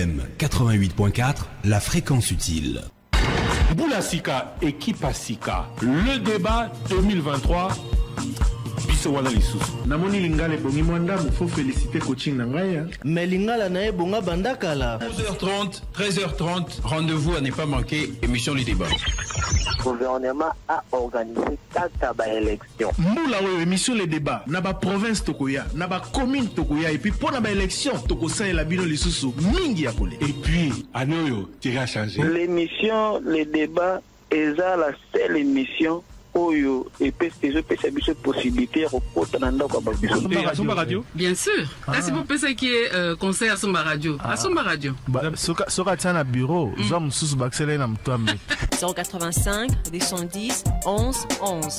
FM 88.4, la fréquence utile. Boula Sika, équipe à Sika, le débat 2023. Namoni lingale bongi mwanda mufo féliciter coaching nangaya. Mais lingala nae bonga bandakala. 11h30, 13h30, rendez-vous à ne pas manquer, émission du débat. Le gouvernement a organisé 4 élections. Moula oui, émission les débats. Naba province tokoya, naba commune tokoya et puis pour naba élection toko sa la bino lisusu mingi ya kole. Et puis anoyo tira changer. L'émission les débats est la seule émission Oyo et PSTG PSABIS possibilité à Somba Radio. Bien sûr. Là c'est pour PSA qui est conseil à Somba Radio. À Somba Radio. Soka tana bureau, zom sous baxele na mtwambe. 185 210 11 11.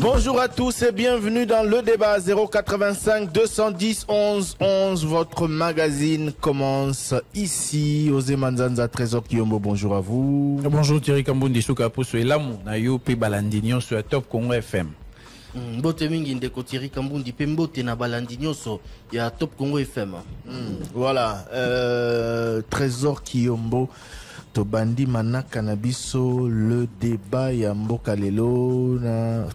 Bonjour à tous et bienvenue dans le débat 085 210 11 11. Votre magazine commence ici. Osé Manzanza, Trésor Kiyombo, bonjour à vous. Bonjour Thierry Kambundi, Souka Pousso et Lamou, Nayo P Balandignon sur Top Congo FM. Mbote mingi ndeko Thierry Kambundi pe mbote na Balandignon so ya Top Congo FM. Voilà, Trésor Kiyombo. Tobandi manaka na biso le débat ya mboka lelo na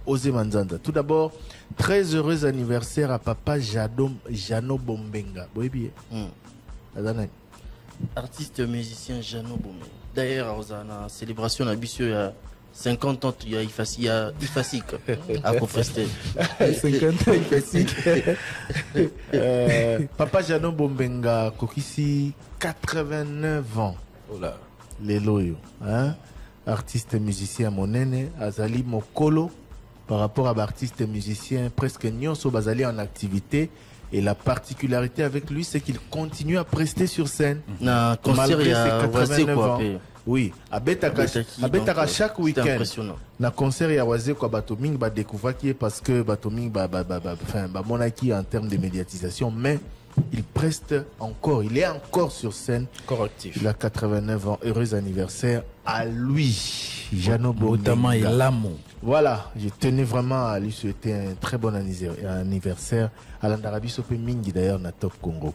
Osé Manzanza. Tout d'abord, très heureux anniversaire à papa Jano Bombenga. Boyebi. Artiste musicien Jano Bombenga. D'ailleurs, on a célébration na biso ya 50 ans il y a Ifasik à Kofreste. 50 ans Ifasik. Papa Jano Bombenga kokisi 89 ans. Voilà. Les loyaux, hein? Artiste musicien monene, Azali Mokolo, par rapport à l'artiste musicien presque Nyonso Bazali en activité. Et la particularité avec lui, c'est qu'il continue à prester sur scène. Malgré ses 89 ans. Oui, à Betaka chaque week-end. Na concert ya waze kwa Batoming ba découvrir qui est parce que Batoming monaki en termes de médiatisation, mais il preste encore, il est encore sur scène. Correctif. Il a 89 ans. Heureux anniversaire à lui, Jano Notamment et l'amour. Voilà, je tenais vraiment à lui souhaiter un très bon anniversaire. À l'Andarabi Sopé Mingi d'ailleurs, na Top Congo.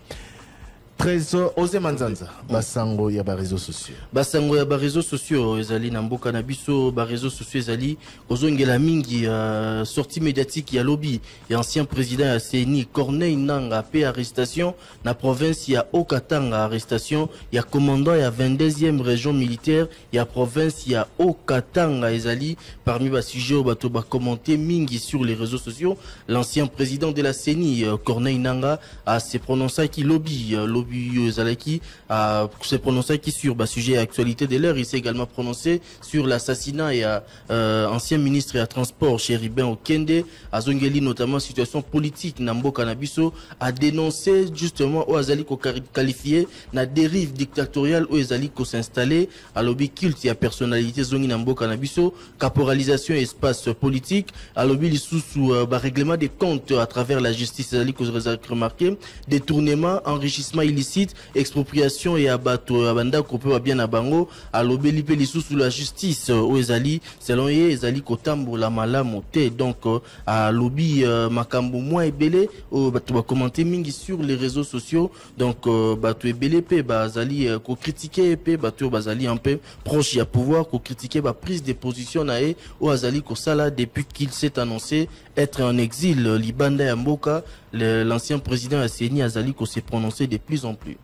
Trésor Osé Manzanza, Basango ya ba réseaux sociaux. Basango ya ba réseaux sociaux, ezali na mboka na biso ba réseaux sociaux ezali kozongela mingi sortie médiatique ya lobby ya ancien président ya CENI Corneille Nanga pe arrestation na province ya Okatanga arrestation ya commandant ya 22e région militaire ya province ya Okatanga ezali parmi ba sujets bato ba commenter mingi sur les réseaux sociaux. L'ancien président de la CENI Corneille Nanga a se prononcé qui lobby Zalaki a se prononcé qui sur sujet actualité de l'heure. Il s'est également prononcé sur l'assassinat et ancien ministre et à transport Chéribin Okende à Zongeli, notamment situation politique Nambo Kanabiso a dénoncé justement au Azaliko qualifié la dérive dictatoriale où Azaliko s'installer à lobby culte et à personnalité Zongi Nambo Kanabiso, caporalisation et espace politique à lobby sous règlement des comptes à travers la justice Azaliko remarqué détournement, enrichissement illicite, expropriation et abatto abanda kopé wa bien abango à lobeli pe sous la justice au ezali selon ye ezali kotambo la malamu te donc à lobby makambo moins ebele bato ba commenter mingi sur les réseaux sociaux donc bato ebele pe bazali ko critiquer pe bato bazali un peu proche ya pouvoir ko critiquer ba prise de position na e au azali ko sala depuis qu'il s'est annoncé être en exil libanda ya mboka l'ancien président Asseni Azali ko s'est prononcé de plus en plus.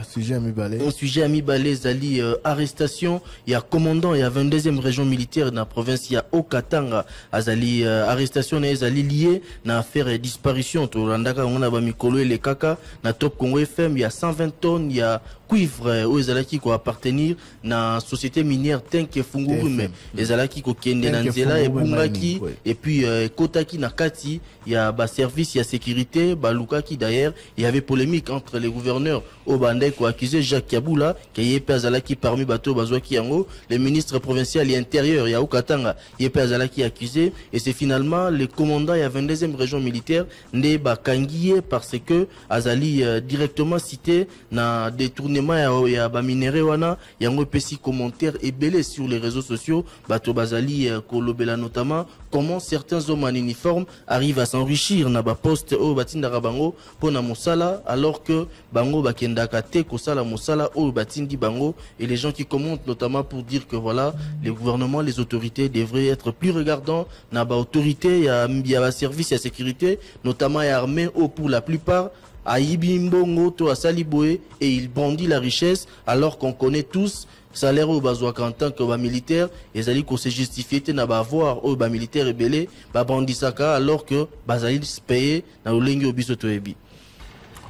Sujet Amibale. Un sujet Amibale, Zali, arrestation, il y a commandant, il y a 22e région militaire dans la province, il y a Okatanga, Azali, arrestation, il y a Zali lié, dans l'affaire disparition, on a Mikolo et les Kaka, dans Top Congo FM, il y a 120 tonnes, il y a cuivre où ezalaki ko appartenir na société minière Tenke Fungurume ezalaki ko kende na nzela et bungaki et puis kotaki na kati ya ba service ya sécurité balukaki. D'ailleurs il y avait polémique entre les gouverneurs au bandai ko accusé Jacques Kabula qui est azalaki parmi bateau bazwaki yango, le ministre provincial et intérieur ya Okatanga yé azalaki accusé, et c'est finalement le commandant ya 22e région militaire nde bakangiye parce que azali directement cité na détournement ya ba minéraux wana yango pesi commentaire et belé sur les réseaux sociaux bato bazali kolobela notamment comment certains hommes en uniforme arrivent à s'enrichir na ba poste o batindaka bango pona mosala alors que bango bakendaka te kosala mosala o batindi bango, et les gens qui commentent notamment pour dire que voilà les gouvernements, les autorités devraient être plus regardants na ba autorité ya ba service ya sécurité notamment ya armée ou pour la plupart Aïbi Mbongo to asali boé, et il brandit la richesse alors qu'on connaît tous salaire au bazouak en tant que militaire, et zali ko se justifier na ba avoir au militaire et belé ba brandisaka alors que bazali payer na olengi obiso to ebi.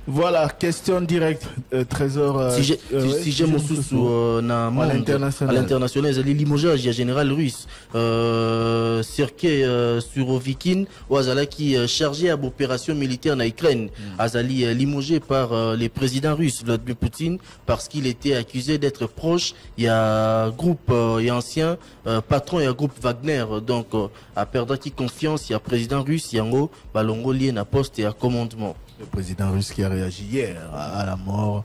Voilà, question directe, Trésor. Si j'ai mon sous na monde à l'international, ils limogeage, il y a général russe, Sergei Surovikin, ou Azala qui chargé à l'opération militaire en Ukraine, Azali limogé par les présidents russes, Vladimir Poutine, parce qu'il était accusé d'être proche. Il y a groupe, il y a ancien patron, il y a groupe Wagner, donc à perdre qui confiance, il y a président russe, il y a un balongo lié à poste et à commandement. Le président russe qui a réagi hier à la mort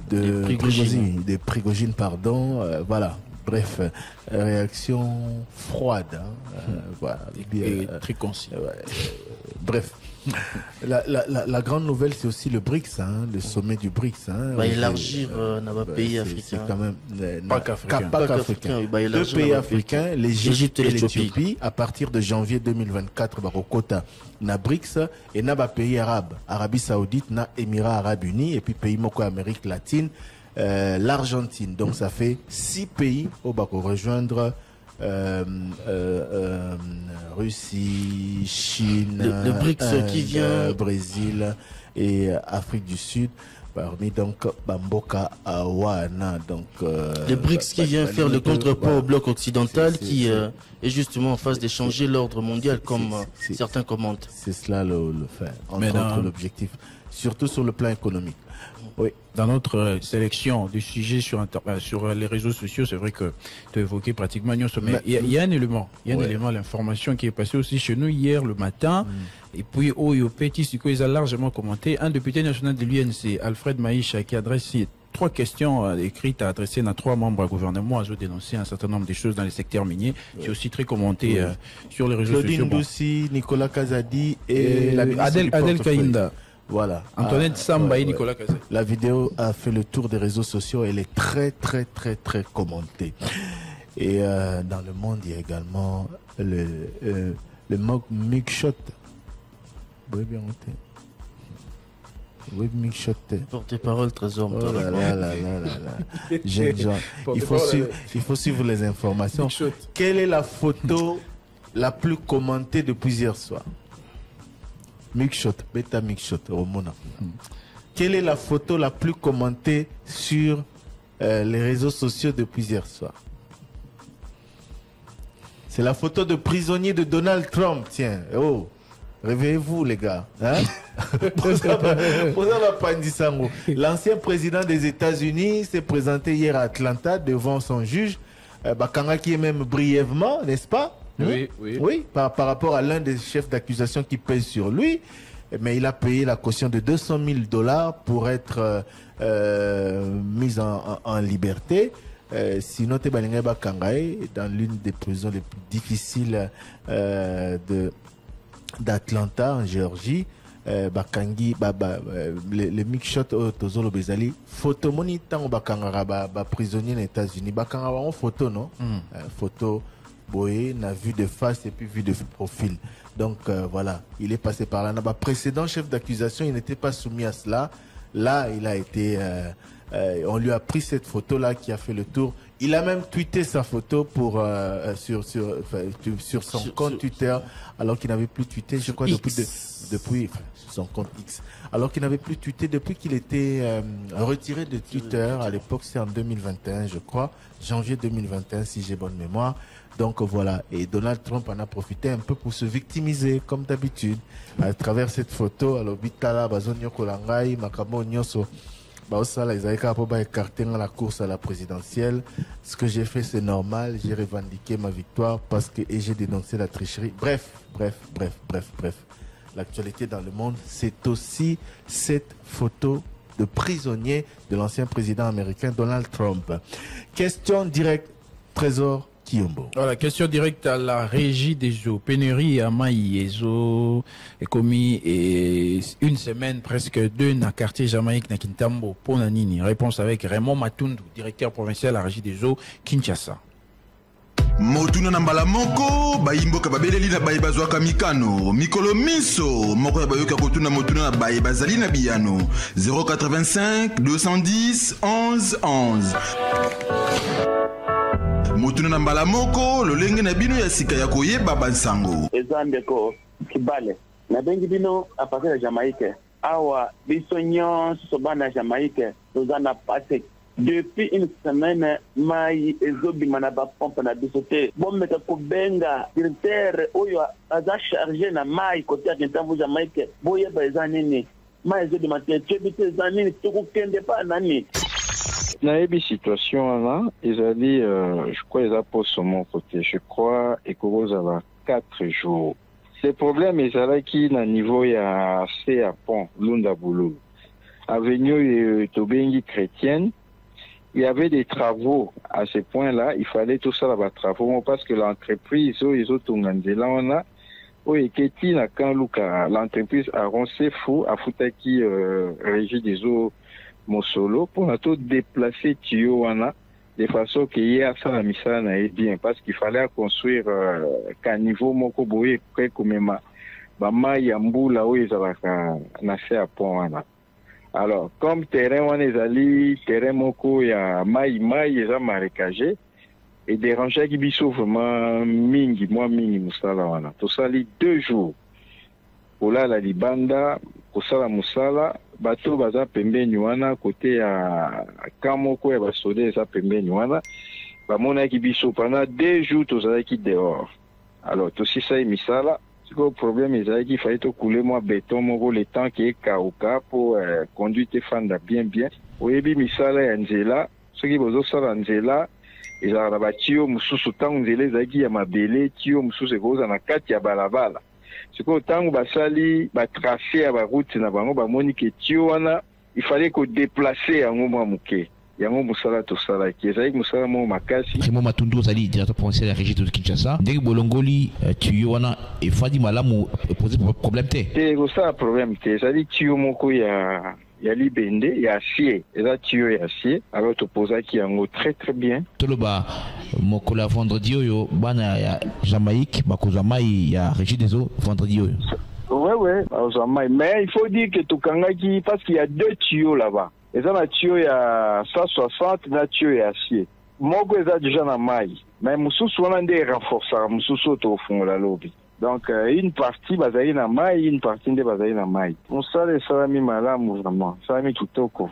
de Prigogine, pardon. Voilà. Bref, réaction froide. Voilà. Et très concis. Bref. La grande nouvelle, c'est aussi le BRICS, le sommet du BRICS. Élargir dans pays africains. C'est quand même pas qu'africain. Deux pays africains, l'Égypte et l'Éthiopie, à partir de janvier 2024, Barokota, na BRICS, et na pays arabes, Arabie Saoudite, na Émirats Arabes Unis, et puis pays moko Amérique latine, l'Argentine. Donc ça fait 6 pays au Bako rejoindre. Russie, Chine, le BRICS qui vient, Brésil et Afrique du Sud, parmi donc Bamboka Awana. Donc le BRICS qui vient faire le contrepoids au bloc occidental qui est justement en phase d'échanger l'ordre mondial comme certains commentent. C'est cela le fait, entre autres l'objectif, surtout sur le plan économique. Oui. Dans notre sélection du sujet sur les réseaux sociaux, c'est vrai que tu as évoqué pratiquement mais il y a un élément, l'information qui est passée aussi chez nous hier le matin, et puis au Petit Siko, ils ont largement commenté, un député national de l'UNC, Alfred Maïcha, qui adresse 3 questions écrites à adresser à 3 membres du gouvernement, à dénoncer un certain nombre de choses dans les secteurs miniers, qui est aussi très commenté sur les réseaux sociaux. Claudine Doussi, Nicolas Kazadi et Adel Kainda. Voilà. Antoinette Samba et Nicolas Kazé. La vidéo a fait le tour des réseaux sociaux. Elle est très commentée. Et dans le monde, il y a également le mugshot. Oui, bien noté. Oui, mugshot. Porte-parole, Trésor. Oh là là. Il faut suivre les informations. Quelle est la photo la plus commentée depuis hier soir? Mugshot, bêta mugshot, Romona. Quelle est la photo la plus commentée sur les réseaux sociaux depuis hier soir? C'est la photo de prisonnier de Donald Trump. Tiens, oh, réveillez-vous les gars. Hein? L'ancien président des États-Unis s'est présenté hier à Atlanta devant son juge, Bakanga, qui est même brièvement, n'est-ce pas? Oui, par rapport à l'un des chefs d'accusation qui pèse sur lui, mais il a payé la caution de $200,000 pour être mis en liberté. Sinon, Tebalinga Kangae, dans l'une des prisons les plus difficiles d'Atlanta, en Géorgie, Bakangi, le mixshot Tozolo Bezali, photo monitant Bakanga, prisonnier aux États-Unis. Bakanga, en photo, non? Photo. Boé n'a vu de face et puis vu de profil. Donc voilà, il est passé par là. Le précédent chef d'accusation, il n'était pas soumis à cela. Là, il a été On lui a pris cette photo-là qui a fait le tour. Il a même tweeté sa photo pour, sur son compte Twitter, alors qu'il n'avait plus tweeté, je crois, depuis son compte X. Alors qu'il n'avait plus tweeté depuis qu'il était retiré de Twitter. À l'époque, c'est en 2021, je crois, janvier 2021, si j'ai bonne mémoire. Donc voilà, et Donald Trump en a profité un peu pour se victimiser, comme d'habitude, à travers cette photo. Alors, Bitala, Bazonio Kolangai, Makabo Nyoso. Écarté dans la course à la présidentielle. Ce que j'ai fait, c'est normal. J'ai revendiqué ma victoire et j'ai dénoncé la tricherie. Bref. L'actualité dans le monde, c'est aussi cette photo de prisonnier de l'ancien président américain Donald Trump. Question directe, Trésor Kiyombo. Voilà, question directe à la régie des eaux. Pénurie à Maïezo est commis et une semaine, presque deux, dans le quartier Jamaïque, na Kintambo, Ponanini. Réponse avec Raymond Matundu, directeur provincial à la régie des eaux, Kinshasa. Motuna nambala moko bayimboka babeleli na bayi bazwaka mikano mikolo miso moko ya bayoka kotuna motuna na bayi bazali na biyano 085 210 11 11 Motuna nambala moko lolenge na bino ya sika ya koyeba bansango ezandeko kibale na bengi bino a partir de Jamaïque awa biso nyonso bana Jamaïque tozana passé depuis une semaine mai ezobima na bapompe na biso te bomeka kobenga directeur oyo aza chargé na mai côté ya Kintambo Jamaïque boyeba eza nini mai ezobima te tobite eza nini tokokende pa nani nayebi situation wana ezali je crois eza poso mon côté je crois ekozala 4 jours le problème ezalaki na niveau ya C à pont Lunda Boulou avenue Tobengi chrétienne. Il y avait des travaux à ce point-là. Il fallait tout ça là-bas travaux parce que l'entreprise, ils ont tourné là on a, l'entreprise a roncé fou à Futaki régie des eaux Mosolo pour tout déplacer tuyau on a de façon qu'il y a ça la mission est bien parce qu'il fallait construire qu'à niveau moko boye près comme ma bama yambu là où ils avaient nassé à pont on a. Alors, comme terrain on est allé, terrain moko ya mai eza marécagé et déranger qui biso vraiment mingi musala wana. To sali 2 jours. Ola la libanda, kosala musala, bato baza pembeni wana côté ya kamoko ya basode eza pembeni wana. Ba mona ki biso pendant 2 jours to sala ki dehors. Alors, to si ça misala le problème est qu'il fallait couler moi béton mon le temps qui est kauka pour conduire tes fans bien oyebi misala ya nzela soki bozo sala nzela ezala batio mususu tangu nzela ezaki ya mabele tio mususu ekoza na kati ya balabala siko tangu basali batracer ya baroute na bango bamoni ke tio wana il fallait ko déplacer yango mwa muke yango musala to sala ki ezali musala mo makasi Raymond Matundu ozali directeur provincial ya régie de Kinshasa ndenge bolongoli tuyo wana efadi malamu poser problème te ça problème te ezali tuyo moko ya libende ya acier eza tuyo ya acier alors to posaki yango très bien toloba mokola vendredi oyo bana ya Jamaïque bakozwa mai ya régie des eaux vendredi oyo ouais bakozwa mai mais il faut dire que tokangaki parce qu'il y a 2 tuyaux là-bas. Eza na tuyau ya 160 na tuyau ya acier. Moko eza déjà na mai. Mais mususu wana nde renforcer mususu to fungola lobi. Donc une partie bazali na mai, une partie nde bazali na mai. Musala salami malamu vraiment. Salami tutoko.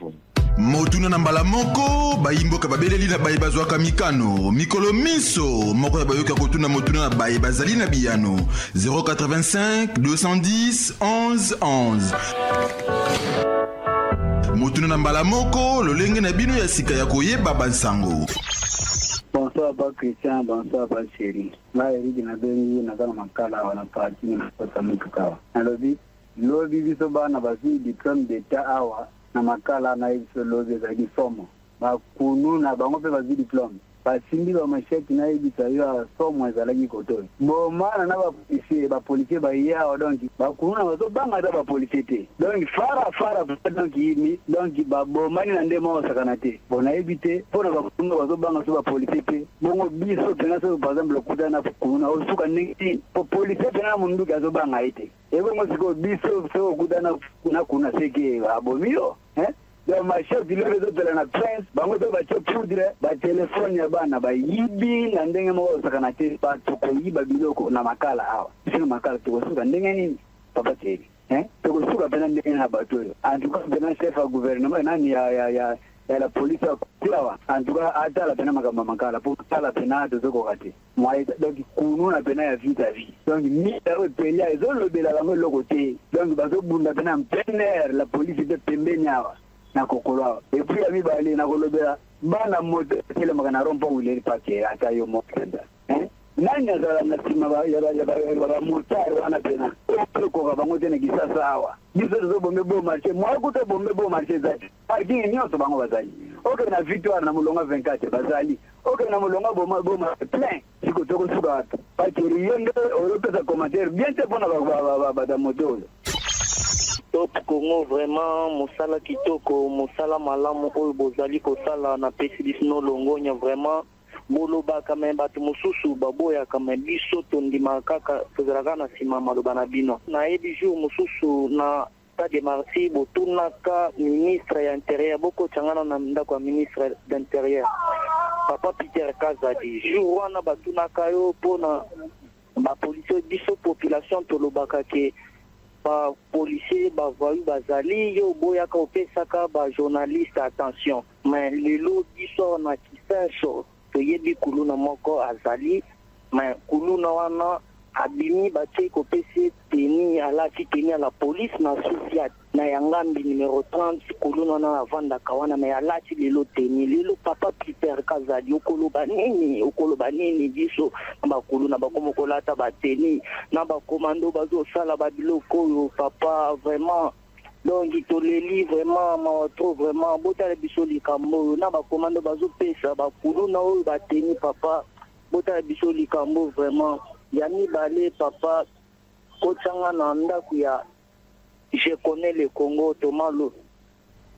Motuna na mbala moko bayimboka babeleli na bayi bazwaka mikano mikolo miso moko ya bayoka kotuna motuna na bayi bazali na biyano 085 210 11 11 Motuna na mbala moko lolenge na bino ya sika ya koyeba bansango. Bonsoir ba Christian, bonsoir ba Chéri. Là eridi na bengi na kana makala wana parti na kota mtukawa. Na lobi biso bana basi diplôme d'état awa na makala na ibiso lobi za kisomo. Ba kunu na bango pe basi diplôme. Basimbi ba mashaki na ibisa yo somo ezalaki kotoyi. Bo mana na ba policier ba ya donc ba kuna bazo banga da ba policier te. Donc fara donc ba bo mani na ndema osakana te. Bona ebite pona ba kuna bazo banga so ba policier te. Bongo biso tena so par exemple kuda na kuna osuka neti po policier tena mundu gazo banga ite. Ebo ngo siko biso so kuda na kuna seke abomio donc machef biloko ezopela na presse bango mpe batie poudre batelefone ya bana bayibi na ndenge moko osakana te bato koyiba biloko na makala awa sina makala tokosuka ndenge nini papa teli tokosuka mpena ndenge na bato oyo antuka mpena chef ya gouvernement nani ya la police awa antuka atala mpena makambo ya makala mpo tala mpena tozokoka te donc kununa mpena ya vie ta vie donc mita oyo pelia ezolobela bango eloko te donc bazobunda mpena plein air la police mpe pembeni awa na kokolo awa epuis ya mibale na kolobela bana moto etelemaka na rompo uleri pake ata yo mokenda nani azala na nsima bamotare wana mpena okoka bango te na kisasa awa biso tozobombe bo marché mwakuta bombe bo marché eza te parking nyonso bango bazali oke na victoire na molonga 24 bazali oke na molonga boma plein siko tokosuka wato pakeri yo nde oyopesa commentaire bien te mpona badamoto oyo top Congo vraiment mosala kitoko mosala malamu oyo bozali kosala na pesi biso longonya vraiment bolobaka me bato mosusu baboyaka me biso tondima kaka tozalaka na nsima maloba na bino nayebi jour mosusu na stade marti botunaka ministre ya intérieur bokotyangana na ndako ya ministre d'intérieur papa Peter Kazadi jour wana batunaka yo mpona bapolisier biso population tolobaka ke bapolisier bavayu bazali yo boyaka opesaka bajournaliste attention mais lelo biso na kisenso toyebi kuluna moko azali mais kuluna wana abimi batie kopesi teni alati teni à la police na Sufiat na Yangambi numéro 30 kuluna wana avandaka wana mais alati lelo teni lelo papa Peter Kazadi okoloba nini biso na kuluna bakomokolata bateni na bakomando bazosala babiloko oyo papa vraiment donc toleli vraiment mawato vraiment botala biso likambo na bakomando bazopesa bakuluna oyo bateni papa botala biso likambo vraiment ya mibale papa kotsanga na ndako ya je connais le Congo tomalo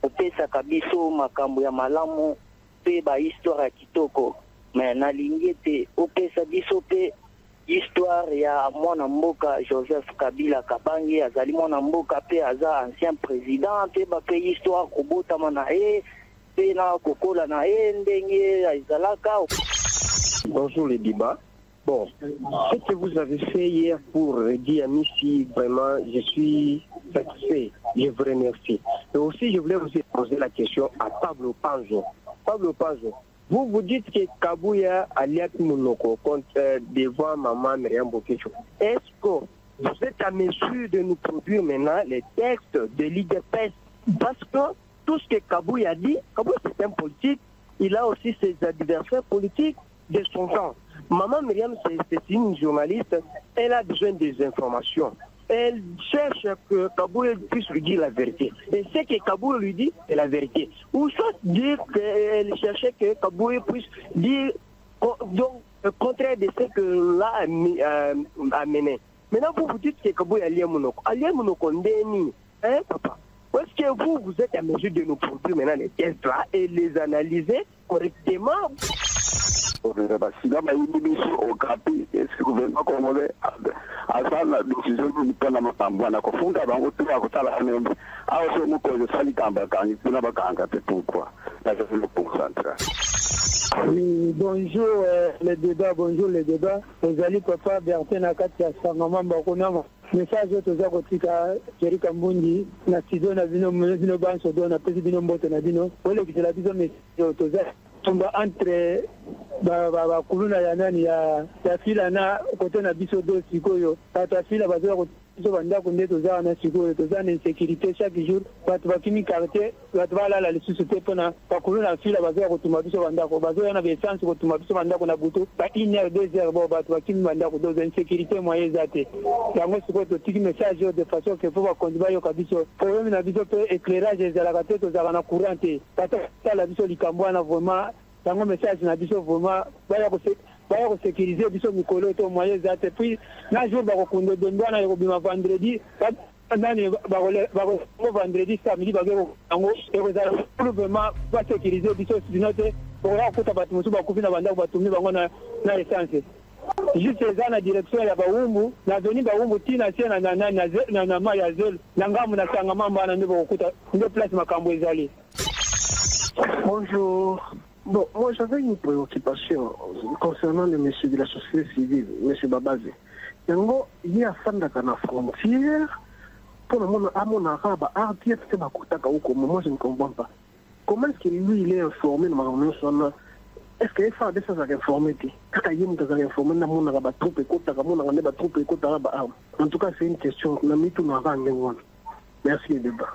opesaka biso makambo ya malamu pe ba histoire ya kitoko mais nalingi te opesa biso pe histoire ya mwana mboka Joseph Kabila Kabange azali mwana mboka pe aza ancien président pe ba pe histoire kobotama na pe na kokola na ndenge azalaka. Bonjour les débats. Bon, ce que vous avez fait hier pour dire ici, vraiment, je suis satisfait. Je vous remercie. Et aussi, je voulais vous poser la question à Pablo Panzo. Pablo Panzo, vous dites que Kabouya alias Mounoko contre devant maman Myriam Bokecho. Est-ce que vous êtes à mesure de nous produire maintenant les textes de l'IDPS? Parce que tout ce que Kabouya dit, Kabouya c'est un politique, il a aussi ses adversaires politiques de son genre. Maman Myriam, c'est une journaliste, elle a besoin des informations. Elle cherche que Kabouya puisse lui dire la vérité. Et ce que Kabouya lui dit, c'est la vérité. Ou soit dire qu'elle cherchait que Kabouya puisse dire donc, le contraire de ce que là a mené. Maintenant, vous dites que Kabouya est Aliamounoko. Aliamounoko, hein, papa? Est-ce que vous êtes à mesure de nous produire maintenant les tests là et les analyser correctement? Basila mayindi biso okapi esi gouvernement congolais azala na décision mpona makambo na kofunda bango te akotala anembe awa so mokonzi osali kambakangi mpona bakanga te pourquoi na ça c'est le point central. Oui, bonjour les débats, ezali papa Bertin na kati ya sangama bakonama message toza kotika Jerika Mbundi na studio na bino banso do na pesi bino mbote na bino ole kitela biso message toza tumba entre bakuluna ya nani ya fila na kote na biso do sikoyo tata fila bazoya kotiso bandako nde toza na sikoyo toza na insécurité chaque jour bato bakimi quartier bato balala lisusu te mpona bakuluna fila bazoya kotuma biso bandako bazoya na baessence kotuma biso bandako na butu ba 1 heure 2 heures bo bato bakimi bandako doza insécurité moyen eza te yango sikoyo totiki message de façon que fo bakonzi bayoka biso problème na biso mpe éclairage ezalaka te tozalaka na courant te tala biso likambo wana vraiment tango message na biso vraiment baya ko sécuriser biso mikolo to moyen za te puis na jour ba ko kundo dondwana ko bima vendredi nani ba ko vendredi samedi ba ko tango e ko za vraiment ba sécuriser biso sinote pour la ko tabatu musu ba kufina banda ko batumi bango na essence juste za na direction ya baumbu na doni baumbu tina tena na ma ya zel na ngamu na sanga mamba na ndebo ko kuta ndo place makambo ezali. Bonjour. Bon, moi j'avais une préoccupation concernant le monsieur de la société civile, monsieur Babazé. Yango, il y a Fandaka na frontière, pour le monde à mon arabe, RTF, c'est ma koutaka ou comme moi je ne comprends pas. Comment est-ce que lui il est informé de ma remise? Est-ce qu'il faut des choses à informer? Quand il y a des choses à informer, mon arabe troupe et koutaka, mon arabe troupe et koutaka. En tout cas, c'est une question. Merci le débat.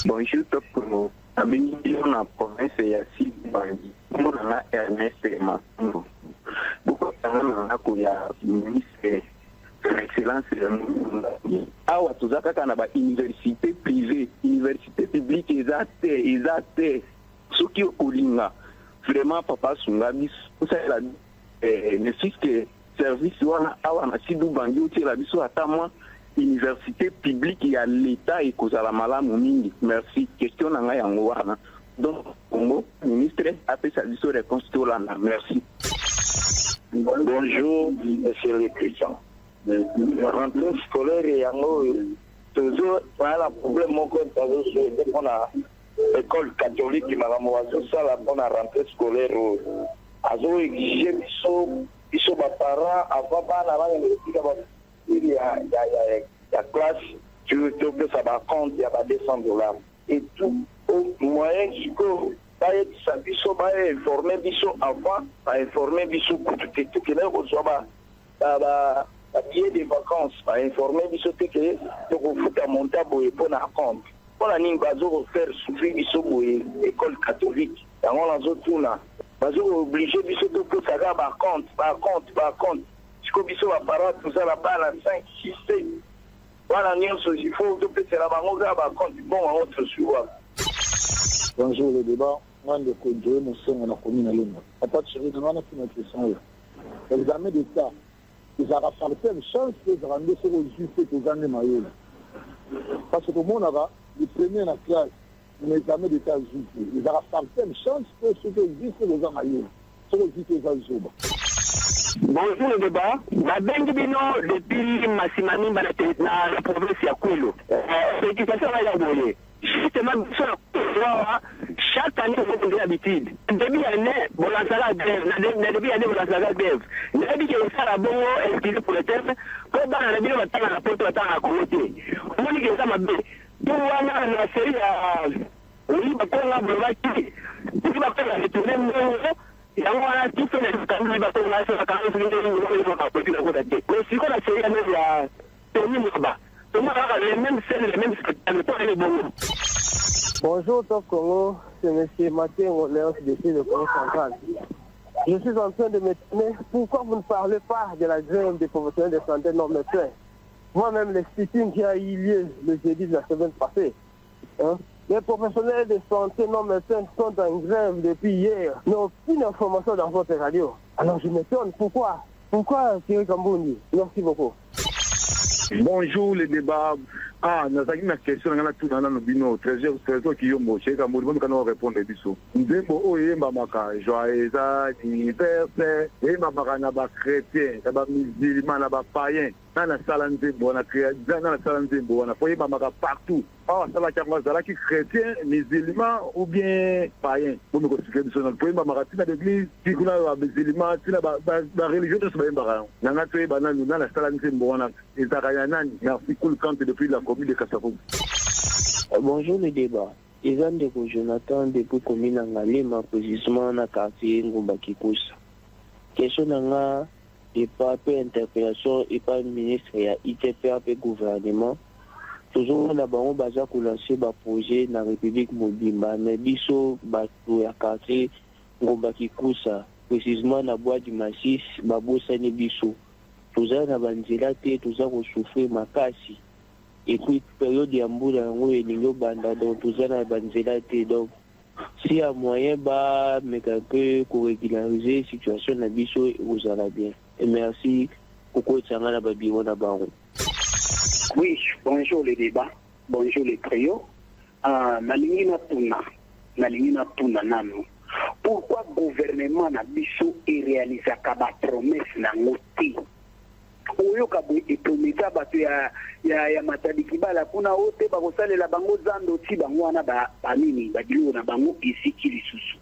Bonjour, top pour nous. Dans la province, il y a 6 bandits. Nous avons Ernest et Massimo. Beaucoup de ministre excellence. Awa tuzaka kana ba université privée, université publique ezate. Soki okolinga vraiment papa sungami ça la ne fils que service wana awa na sidu bangi uti la biso atama université publique ya l'état et kozala malamu mingi. Merci. Question na ngai yango wana. Donc Congo ministre après sa biso réponse to landa. Merci. Bonjour monsieur le président. La rentrée scolaire et yango toujours un problème moko tazo sur on a école catholique qui m'a ramassé ça la bonne rentrée scolaire azo exiger biso ba parents avant bana il y a classe tu veux que ça va compte il y a pas $200 et tout au moyen que pas ça biso ba informer biso avant pas informer biso tout que là reçoit ba billet de vacances pas informer biso que to ko futa monta boye pour na compte pour la ninga zo faire souffrir biso boye école catholique yango na zo tuna bazo obligé biso to que ça va ba compte siko biso ba parents tout ça la balle 5 6 7 voilà nyonso il faut to que c'est la bango ga ba compte bon on autre suivre. Bonjour le débat moi de Kodjo nous sommes na commune à Lima à part chérie de mana une question là l'examen d'état ils ont rattrapé une chance de rendre sur le juge pour gagner maillot parce que mon là le premier la classe l'examen d'état juge ils ont rattrapé une chance pour ce que juge pour gagner maillot sur le juge aux Alzoba. Bonjour le débat. La bengi bino depuis Massimani na la province ya Kwilu. L'éducation va y avoir. Justement, chaque année, on a l'habitude. Début d'année, on a la grève. Début d'année, on a la grève. Début que ça la bonne est pour le terme. Quand on a la vie, on a la porte, on a la communauté. On dit que ça m'a bien. Tout le monde a la série à. Oui, on a le bâti. Tout va faire la retourner. yango wana tipe na kanuni ba tona sa kanuni ngene ngene ko ka pila ko date mais si ko la série ya Tony Moba to ma les mêmes scènes les mêmes spectacles to les bon. Bonjour Top Congo, c'est monsieur Mathieu Léon de le Congo central. Je suis en train de me demander pourquoi vous ne parlez pas de la grève des professionnels de santé non médecins. Moi-même, le sitting qui a eu lieu le jeudi de la semaine passée, les professionnels de santé non médecins sont en grève depuis hier. Ils n'ont aucune information dans votre radio. Alors je m'étonne, pourquoi Thierry Kambundi? Merci beaucoup. Bonjour les débats. Nous avons une question dans tout dans nos bino. Trésor qui est mon cher Kambundi, nous allons répondre dessus. Nzembo oye mamaka, joyeux anniversaire. Et mamaka na ba chrétien, na ba musulman, na ba païen. Dans la salle Nzembo, na créé dans la salle Nzembo, on a foyer mamaka partout. Ça va qui chrétien, musulman ou bien païen. Pour me considérer de son foyer mamaka tina d'église, qui kuna ba musulman, tina ba religieux de ce même baran. Nanga tué banane dans la salle Nzembo, on a Ezarayanani, merci cool quand depuis la commune de Kassafou. Bonjour le débat. Ezan de Jonathan depuis commune Ngalema positionnement na quartier Ngomba Kikusa. Question nanga et pas interpellation et pas ministre et ITPA et gouvernement. Toujours na bango baza ko lancer ba projet na République Mobimba mais biso ba ya quartier Ngomba Kikusa précisément na bois du Massis babosani biso. Toza na banzela te toza ko souffrir makasi. Et puis période ya mbula ngo elingo banda donc toza na banzela te donc si y a moyen ba meka que ko régulariser situation na biso vous allez bien. Et merci Koko Tsangana Babiro na bango. Oui, bonjour les débats, bonjour les trios. Nalingi na tuna nano. Pourquoi le gouvernement na biso et réalise ba promesse na ngoti? oyoka boye eprometa bato ya Matadi Kibala kuna ote bakosalela bango zando ti bango wana banini badiloko na bango esiki lisusu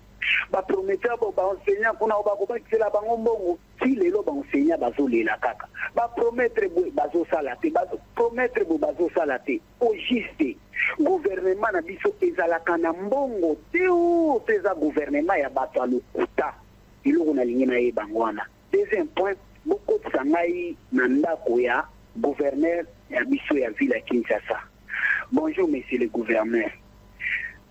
baprometa bo baenseignant kuna bakobakisela bango mbongo ti lelo baenseignant bazolela kaka baprometre boye bazosala te baprometre boye bazosala te au juste gouvernement na biso ezalaka na mbongo te o te eza gouvernement ya bato ya lokuta eloko nalingi nayeba bango wana. Deuxième point, bokotisa ngai na ndako ya gouverneur ya biso ya ville ya Kinshasa. Bonjour monsieur le gouverneur.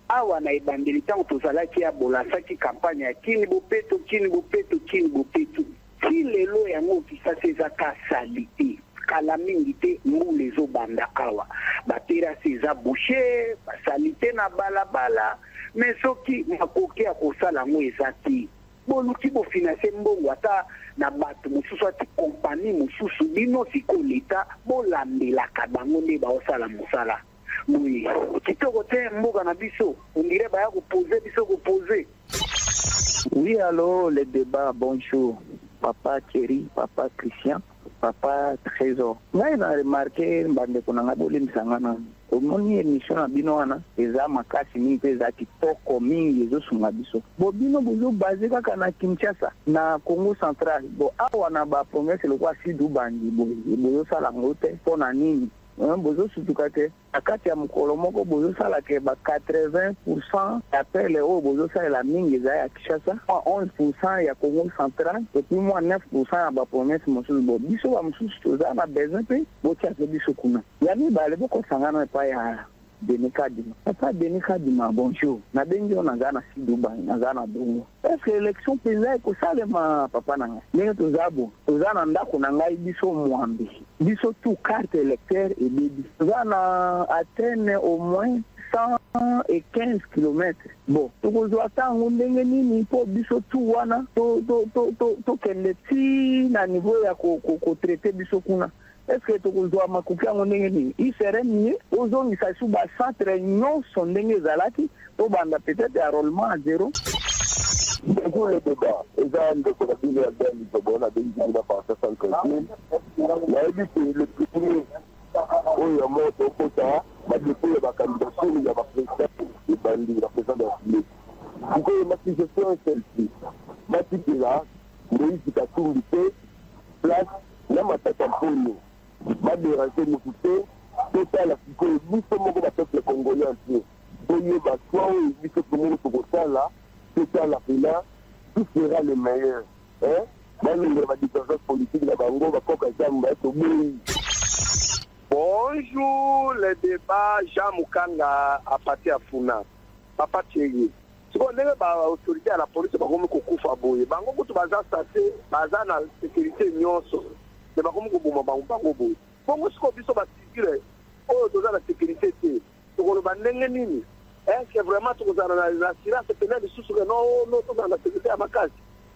Awa na ebandeli ntango tozalaki ya bolasaki kampagne ya kini bopeto ti lelo yango Kinshasa eza ka sali te kala mingi te mbula ezobanda awa baterasi eza boucher basali te na balabala me soki makoki ya kosala yango eza te boluki bofinanse mbongo ata na bato mosusu ati kompani mosusu bino siko leta bolandelaka bango nde baosala mosala boye kitoko te mboka na biso ondire baya kopose biso kopose. Oui, allô, le débat, bonjour. Papa Thierry, papa Christian, papa Trésor. Ngai na remarqué mbande kuna ngaboli msangana. Omoni émission na bino wana eza makasi mingi pe za kitoko mingi ezosunga biso. Bo bino bozo basé kaka na Kinshasa na Congo Central. Bo awa na ba promesse le kwa Sidu Bandi bozo sala ngote pona nini? Bozo sutuka te akati ya mukolo moko bozo sala ke ba 80% appel o bozo sala la mingi za ya Kinshasa, 11% ya Congo Central et puis moi 9% ya ba promesse mosusu. Bo biso ba mosusu toza na besoin pe bo tia biso kuna yani bale boko sangana pa ya Denikadima. Papa Denikadima, bonjour. Na bengi on ngana Siduba, ngana bongo. Est-ce que l'élection présidentielle ko salema papa nanga? Nenge tozabo, tozana ndako na ngai biso mwambi. Biso tout carte électeur et bibi. Tozana atteindre au moins 115 km. Bon, tokozwa tango ndenge nini po biso tout wana to kende ti na niveau ya ko traiter biso kuna. Est-ce que tu as makuki yango ndenge nini? Il serait mieux ozongisa su ba centre nyonso ndenge ezalaki to banda peut-être enrôlement à zéro. Pour le débat, eza ndeko na bino ya bandi tobona bengi na pasa sankredi. Na ebi le premier oyo moto kota ba dépôt ba candidature ya ba président de bandi la président de la République. Pourquoi ma question est celle-ci? Matikila, Moïse Katumbi place na matata mponi. Ma déranger nous coûter total la psychologie biso moko ba peuple congolais entier oyo ba toi oyo biso tout le monde pour ça là total la pena tout sera le meilleur dans le ba différence politique la bango ba koka jamba to boyi. Bonjour le débat Jean Mukanga à partir à Funa papa Thierry siko ndenge ba autorité à la police ba komi kokufa boye bango kutu baza sase baza na sécurité nyonso de bakomi koboma bango boye bongo siko biso basikile oyo toza na sécurité te tokoloba ndenge nini est-ce que vraiment tokozala na assurance pene lisusu ke no tozala na sécurité ya makasi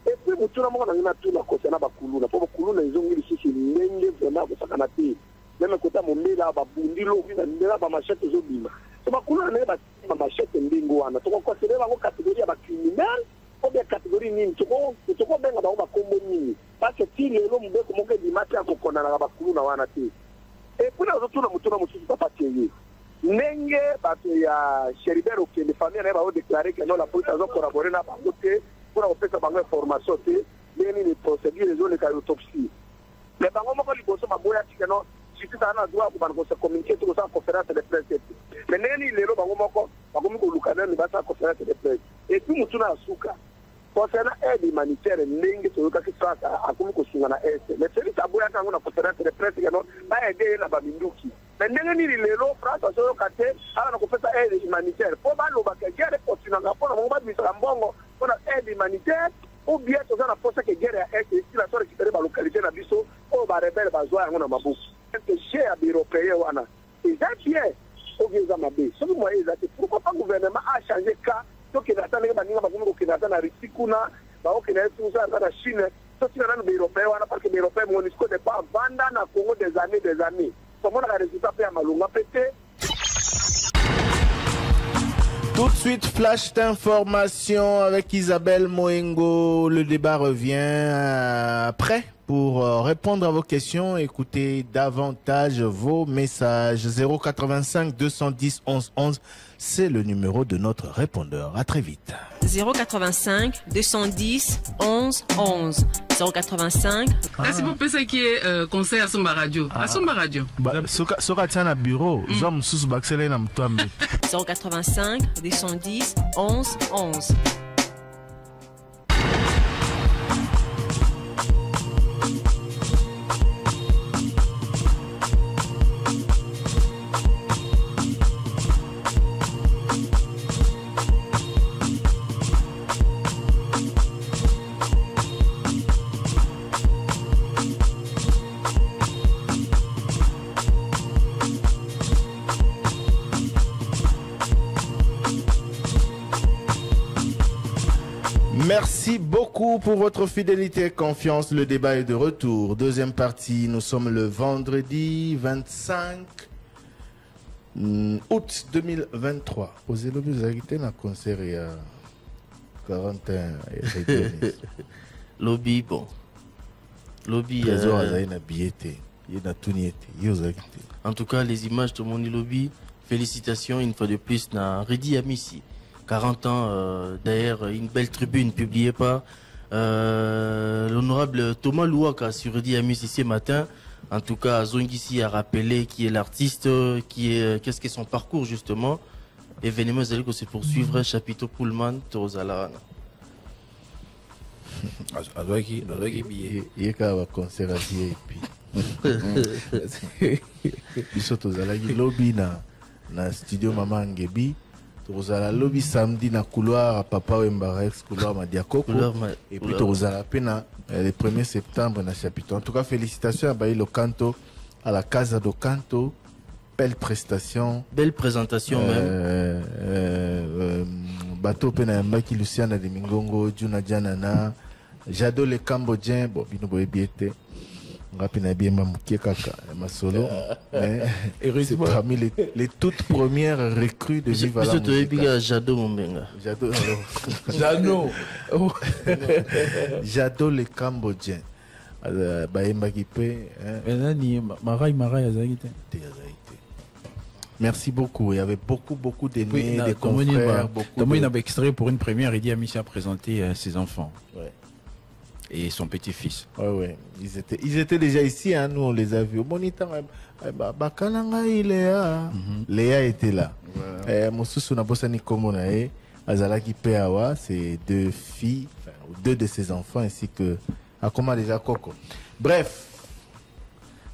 et puis motuna moko nangi natuna kosia na bakuluna po bakuluna ezongi lisusu ndenge vraiment kosakana te meme kota momela babundi lobi na ndela bamachete ezobima so bakuluna naye batima machete ndenge wana tokokonsere bango kategorie ya bacriminel ou bien catégorie nini tokobenga bango bakombo nini parce que ti lelo mobeko moko ebima te akokondanaka bakuluna wana te et mpona ozotuna motuna mosusu papatieye ndenge bato ya Sheribert okende famille naye baodeklare ke no la police azokorabore na bango te mpona kopesa bango information te ndenge nini procédure ezoleka autopsie me bango moko liboso baboya tike no justice ana droit akobana kose communiqué te kosala conférence de presse te me ndenge nini lelo bango moko bakomi koluka nani basala conférence de presse et puis motuna ya suka concernant aide humanitaire ndenge toyokaki France akomi kosunga na este mais celui aboyaka yango na conférence de presse keno baede ye na baminduki me ndenge nini lelo France azoyoka te ala na kopesa aide humanitaire mpo balobaka guerre ekontinanga mpona bango babimisaka mbongo mpona aide humanitaire ou bien toza na posa ke guerre ya este esila to récupere balocalité na biso oyo barebele bazwa yango na mabuku ge ya baeuropéen wana eza bien oyo eza mabe soki moye eza te pourquoi pas gouvernement a changé cas tokende ata ndenge baninga bakomi kokende ata na Russie kuna baokende tuza ata na Chine totika nanu baeuropéen wana parce que baeuropéen monisco ne pas vanda na Congo des années tomonaka résultat mpe ya malonga mpe te. Tout de suite, flash d'information avec Isabelle Moengo. Le débat revient après Pour répondre à vos questions, écoutez davantage vos messages. 085 210 11 11, c'est le numéro de notre répondeur. À très vite. 085 210 11 11. 085. C'est pour ça qui est conseil à Somba Radio. À Somba Radio. Soka tient un bureau. 085 210 11 11. Merci beaucoup pour votre fidélité et confiance. Le débat est de retour. Deuxième partie, nous sommes le vendredi 25 août 2023. Aux élèves, vous avez été dans le concert il y a 41. Lobby, bon. Lobby. En tout cas, les images de mon lobby, félicitations une fois de plus à Redi Amissi. 40 ans, d'ailleurs, une belle tribune publiée par l'honorable Thomas Louaka sur Redi Amissi ce matin. En tout cas, Zongissi a rappelé qui est l'artiste, qu'est-ce qu'est son parcours justement. Événement que se poursuivre, chapiteau Pullman, Torozala. Il y a un concert à et puis. Il saute aux alagi lobby na studio Maman Ngebi. Tozala lobby samedi na couloir Papa Wembara ex couloir Madiakoko et puis tozala pena le 1er septembre na chapiteau. En tout cas, félicitations à Baïlo Canto, à la Casa do Canto. Belle prestation. Belle présentation même. Bateau pena Mbaki Luciana de Mingongo, Juna Janana, Jado le Cambodgien, bon, bino boye biete. Rapina bien mamouké kaka, ma solo. C'est parmi les toutes premières recrues de Viva la Musique. Jado Mombenga. Jado. Jado le Cambodgien. Baemba Kipé. Merci beaucoup. Il y avait beaucoup d'aînés, des confrères. Il a extrait pour une première. Il dit à Michel présenter ses enfants. Ouais. Et son petit-fils. Ouais. Ils étaient déjà ici, hein, nous on les a vus. Au moniteur, Bakananga, Léa était là. Mosusu Nabosani Komonae, Azalaki Peawa, c'est deux filles, deux de ses enfants, ainsi que Akoma déjà Koko. Bref,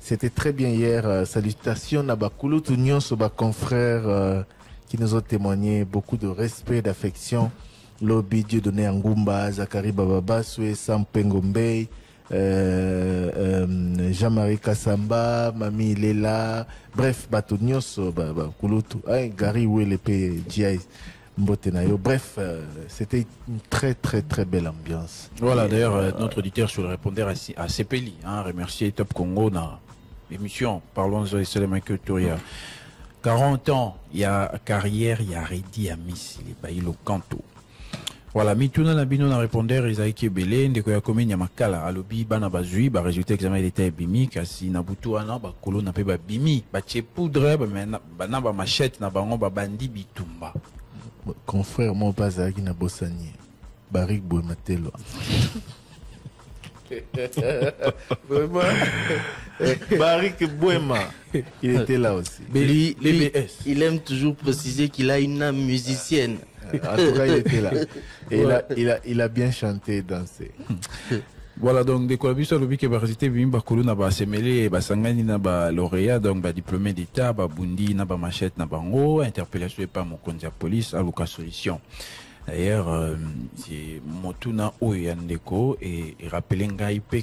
c'était très bien hier. Salutations à Bakulu, tous nos confrères qui nous ont témoigné beaucoup de respect, d'affection. Lobby Dieu donné Ngumba, Zakari Bababa, Soué Sampengombei, Jean-Marie Kassamba, Mami Lela, bref, Batonios, Kulutu, Gary Ouelepe, Djai, Mbotenayo. Bref, c'était une très belle ambiance. Voilà, d'ailleurs, notre auditeur sur le répondeur à Sepeli, remercier Top Congo dans l'émission Parlons-en et Solema Culturia. 40 ans, il y a carrière, il y a Redi Amissi, les Baïlo Canto. Voilà, mituna na bino na répondeur Isaïki Belé, ndeko ya commune ya Makala, alobi bana bazui, ba résultat examen d'état bimi, kasi na butu ana ba kolo na pe ba bimi, ba tche poudre, ba na ba machette na bango ba bandi bitumba. Confrère mon bazaki na bosani, Barik Boematelo. Vraiment. Barik Boema, il était là aussi. Lui, il aime toujours préciser qu'il a une âme musicienne. En tout cas, il était là. Et il a bien chanté et dansé. Voilà, donc, des collaborations, le qui va résister, Bimba Kolo n'a pas assemblé, Basangani n'a pas lauréat, donc, diplômé d'État, Bundi n'a pas machette, n'a pas en interpellation par mon conseil police, à l'occasion solution. D'ailleurs, c'est Motuna Oyandeko et rappelé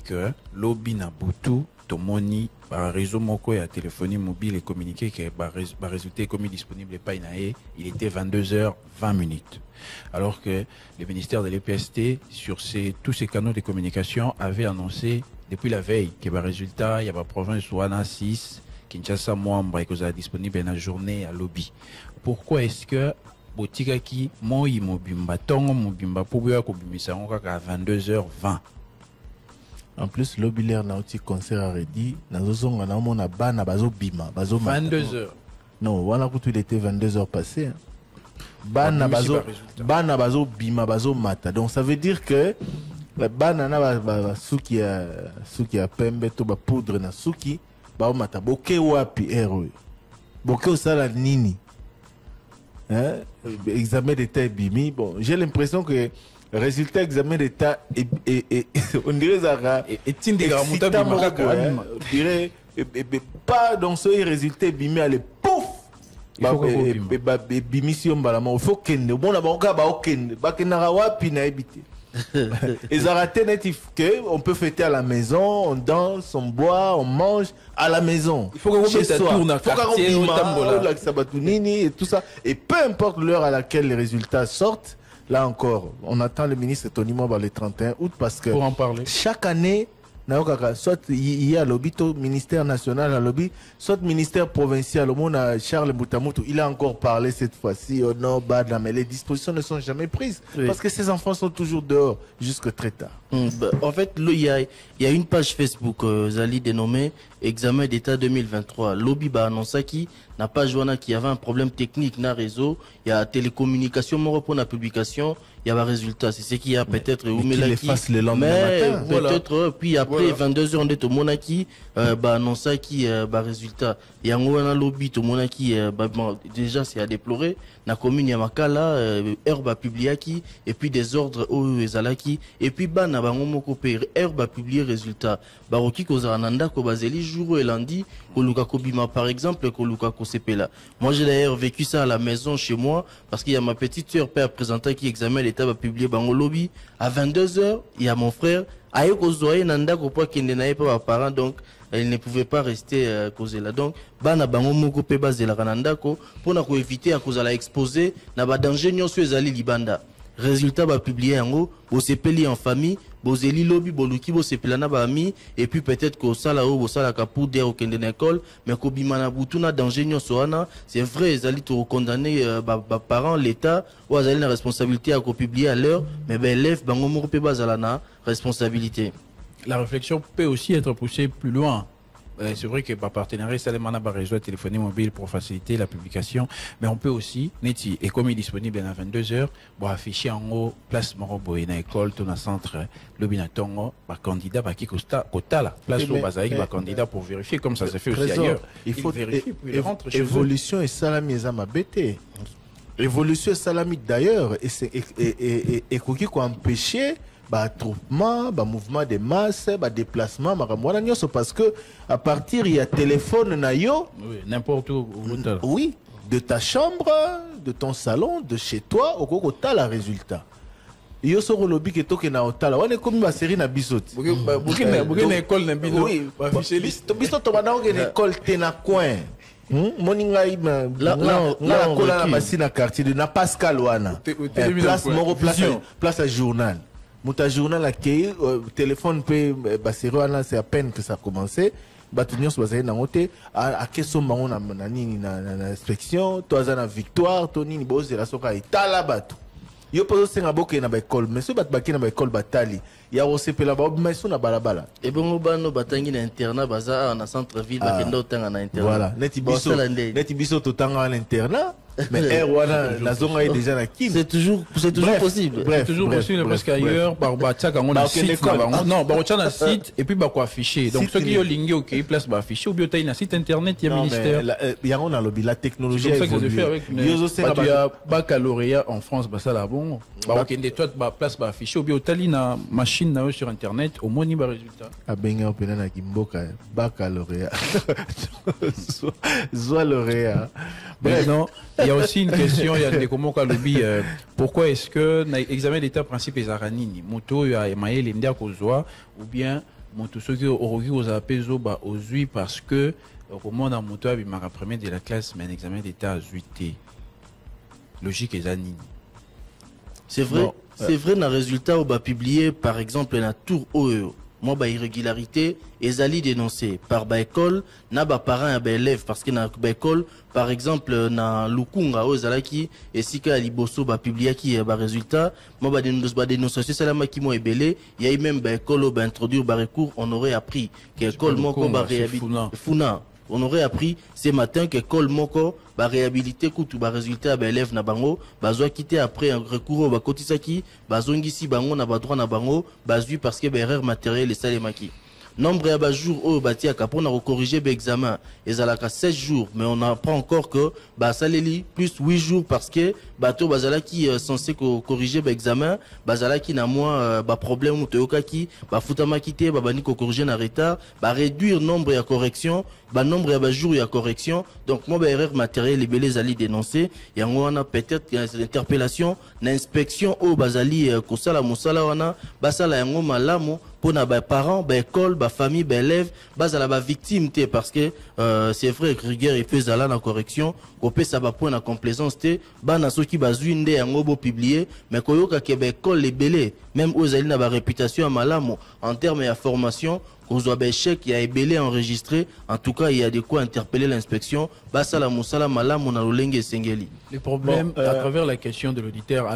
que lobby na butu, tomoni, par réseau moko et téléphonie mobile et communiqué que par résultat comme disponible pas inaé, il était 22h20. Alors que le ministère de l'EPST, sur tous ces canaux de communication, avait annoncé depuis la veille que par résultat, il y a la province Ouana 6, Kinshasa Mwamba et que ça disponible dans la journée à lobby. Pourquoi est-ce que botika ki moi mobimba tongo mobimba pour bien ko bimisa ngaka à 22h20? En plus, l'obilaire n'a aussi concert à Redi. Nous avons un ban à Bazo Bima. 22h. Non, voilà que il était 22h passé. Ban à Bazo Bima, Bazo Mata. Donc ça veut dire que ban à Suki a pembe to ba poudre na Suki, ba Mata. Boke wapi héros. Boke au sala nini. Hein? Examen d'état bimi. Bon, j'ai l'impression que le résultat examen d'état on dirait ça on dirait pas dans ce résultat bimi allez pouf bimi si on balama il faut kende bon d'abord ba okende ba kenara wapi na ebité et ça raté natif que on peut fêter à la maison, on danse, on boit, on mange à la maison. Il faut qu'on tourne à quartier et tout ça. Et peu importe l'heure à laquelle les résultats sortent, là encore, on attend le ministre Tony Moba le 31 août parce que pour en parler. Chaque année, soit il y a lobby au ministère national à lobby, soit ministère provincial au monde à Charles Boutamutu, il a encore parlé cette fois-ci au nord Badla, mais les dispositions ne sont jamais prises parce que ces enfants sont toujours dehors jusque très tard. En fait, il y a une page Facebook Zali dénommée Examen d'État 2023. Lobby a annoncé qui n'a pas joué qu'il y avait un problème technique dans le réseau. Il y a télécommunication, mon repos la publication. Il y a un résultat. C'est ce qu'il y a peut-être. Mais qu'il le lendemain matin. Peut-être. Puis après 22h, on est au Monaki. Annoncé qui résultat. Il y a un lobby au Monaki. Déjà, c'est à déplorer. La commune Yamakala, herbe a publié qui. Et puis des ordres au Zalaki. Et puis Bana Bangomo Kopé. Herbe a publié résultat. Baroki Kozananda Kobazeli. Jour et lundi, Koluka Kobima par exemple, Koluka Kosepela. Moi j'ai d'ailleurs vécu ça à la maison chez moi parce qu'il y a ma petite soeur père présentant qui examine l'État va publier Bango Lobby. À 22h, il y a mon frère. Ayo Kozoye Nanda Kopa qui n'avait pas parents donc il ne pouvait pas rester causé là. Donc, Bana Bango Moko Peba Zela Kanandako pour éviter à cause de la exposer n'a pas danger nyon sur Zali Libanda. Résultat va publier en haut, vous s'épeli en famille, vous éli lobby, boluki, vous s'épelana ba ami, et puis peut-être qu'au salao, vous salaka pour dire au kende école, mais qu'au bimana boutuna danger nyon soana, c'est vrai, Zali to condamné, parents, l'État, ou Zali la responsabilité à publier à l'heure, mais ben élève, bango moko peba zalana, responsabilité. La réflexion peut aussi être poussée plus loin. C'est vrai que par partenariat, Salemana a réseau téléphoné mobile pour faciliter la publication, mais on peut aussi, Neti, et comme il est disponible à 22h, pour afficher en haut, place Morobo et l'école, tout dans centre, le binatongo, par candidat, par qui Kota la place au Bazaïk, par candidat pour vérifier, comme ça se fait aussi ailleurs. Il faut vérifier, puis il rentre chez évolution et salami ezama bête. Évolution et salami d'ailleurs, et qui quoi empêcher attroupement, mouvement de masse, déplacement, parce que à partir il y a téléphone nayo, n'importe où. Oui, de ta chambre, de ton salon, de chez toi, au coco t'as le résultat. Yo soro lobby que toke na otala, on est comme ma série na bisot. Bouquet école na bino. Oui, bisot to bana on école tena coin. Moninga ima la kola na basina quartier de na Pascal wana. Place Moro place à journal. Mouta journal accueilli, téléphone peut basser, c'est à peine que ça a commencé. Batunion se basait dans l'hôtel. À quel moment on a na inspection, toi à la victoire, Tony ni boss de la soka et talabatu. Yo poso senga boke na ba école, mais ce bat baki na ba école batali. Ya ose pela ba mais so na balabala. Et bon bano batangi na internat baza na centre ville bakenda otanga na internat. Voilà, neti biso totanga à l'internat. Mais la zone est déjà la Kim. C'est toujours possible. C'est toujours possible parce qu'ailleurs, on a site. Non, on a site et puis on a affiché. Donc ceux qui ont ligne OK, place va afficher ou bien tu as un site internet, il y a ministère. Il y a on a lobby la technologie. C'est comme ça que ça se fait avec il y a baccalauréat en France, bah ça là bon. Bah OK, des toi place va afficher ou bien tu as une machine là sur internet au moins ni ba résultat. A benga opena na Kimboka baccalauréat. Soit lauréat. Non, il y a aussi une question, il y a des comment lobby pourquoi est-ce que l'examen d'état principe est aranini moto ya emaye lendia kozwa ou bien moto ceux qui orogi aux apezo ba ozui parce que comment dans moto a bimaka premier de la classe mais un examen d'état azuité. Logique est anini. C'est vrai. Bon, c'est vrai dans le résultat on va publier par exemple la tour OE moi ba irrégularité ezali dénoncé par ba école na ba parents ya ba élèves parce que na ba école par exemple na Lukunga ozalaki esika liboso ba publiaki ba résultat moi ba dénonciation salama ki mo ebele il y a même ba école ba introduire ba recours on aurait appris que école moko ba réhabiliter Funa on aurait appris ce matin que école moko ba réhabiliter kutu ba résultat ba élève na bango bazwa quitter après un recours ba kotisaki bazongisi bango na ba droit na bango bazui parce que ba erreur matérielle et salemaki nombre ya ba jours au batia kapona corriger ba examen ezalaka 16 jours mais on apprend encore que ba saleli plus 8 jours parce que bato bazalaki censé corriger ba examen bazalaki na moi ba problème toyokaki ba futama kité ba bani ko corriger na retard ba réduire nombre ya correction ba nombre ya ba jours ya correction donc moi ba erreur matérielle libellé zali dénoncer yango wana peut-être l'interpellation na inspection au bazali kosala musala wana basala yango malamu pour na parents, école, famille, élèves, bazala ba victime té parce que c'est vrai que rigueur et fait la correction, kopé ça va point la complaisance té, bana soki bazui ndé yango bo publier, mais koyoka ke école les belé, même aux alina ba réputation à malamu en termes de formation. Qu'on soit échec, il y a ébélé enregistré. En tout cas, il y a de quoi interpeller l'inspection. Basala Moussala Malam, on a l'olenge Sengeli. Le problème, à travers la question de l'auditeur,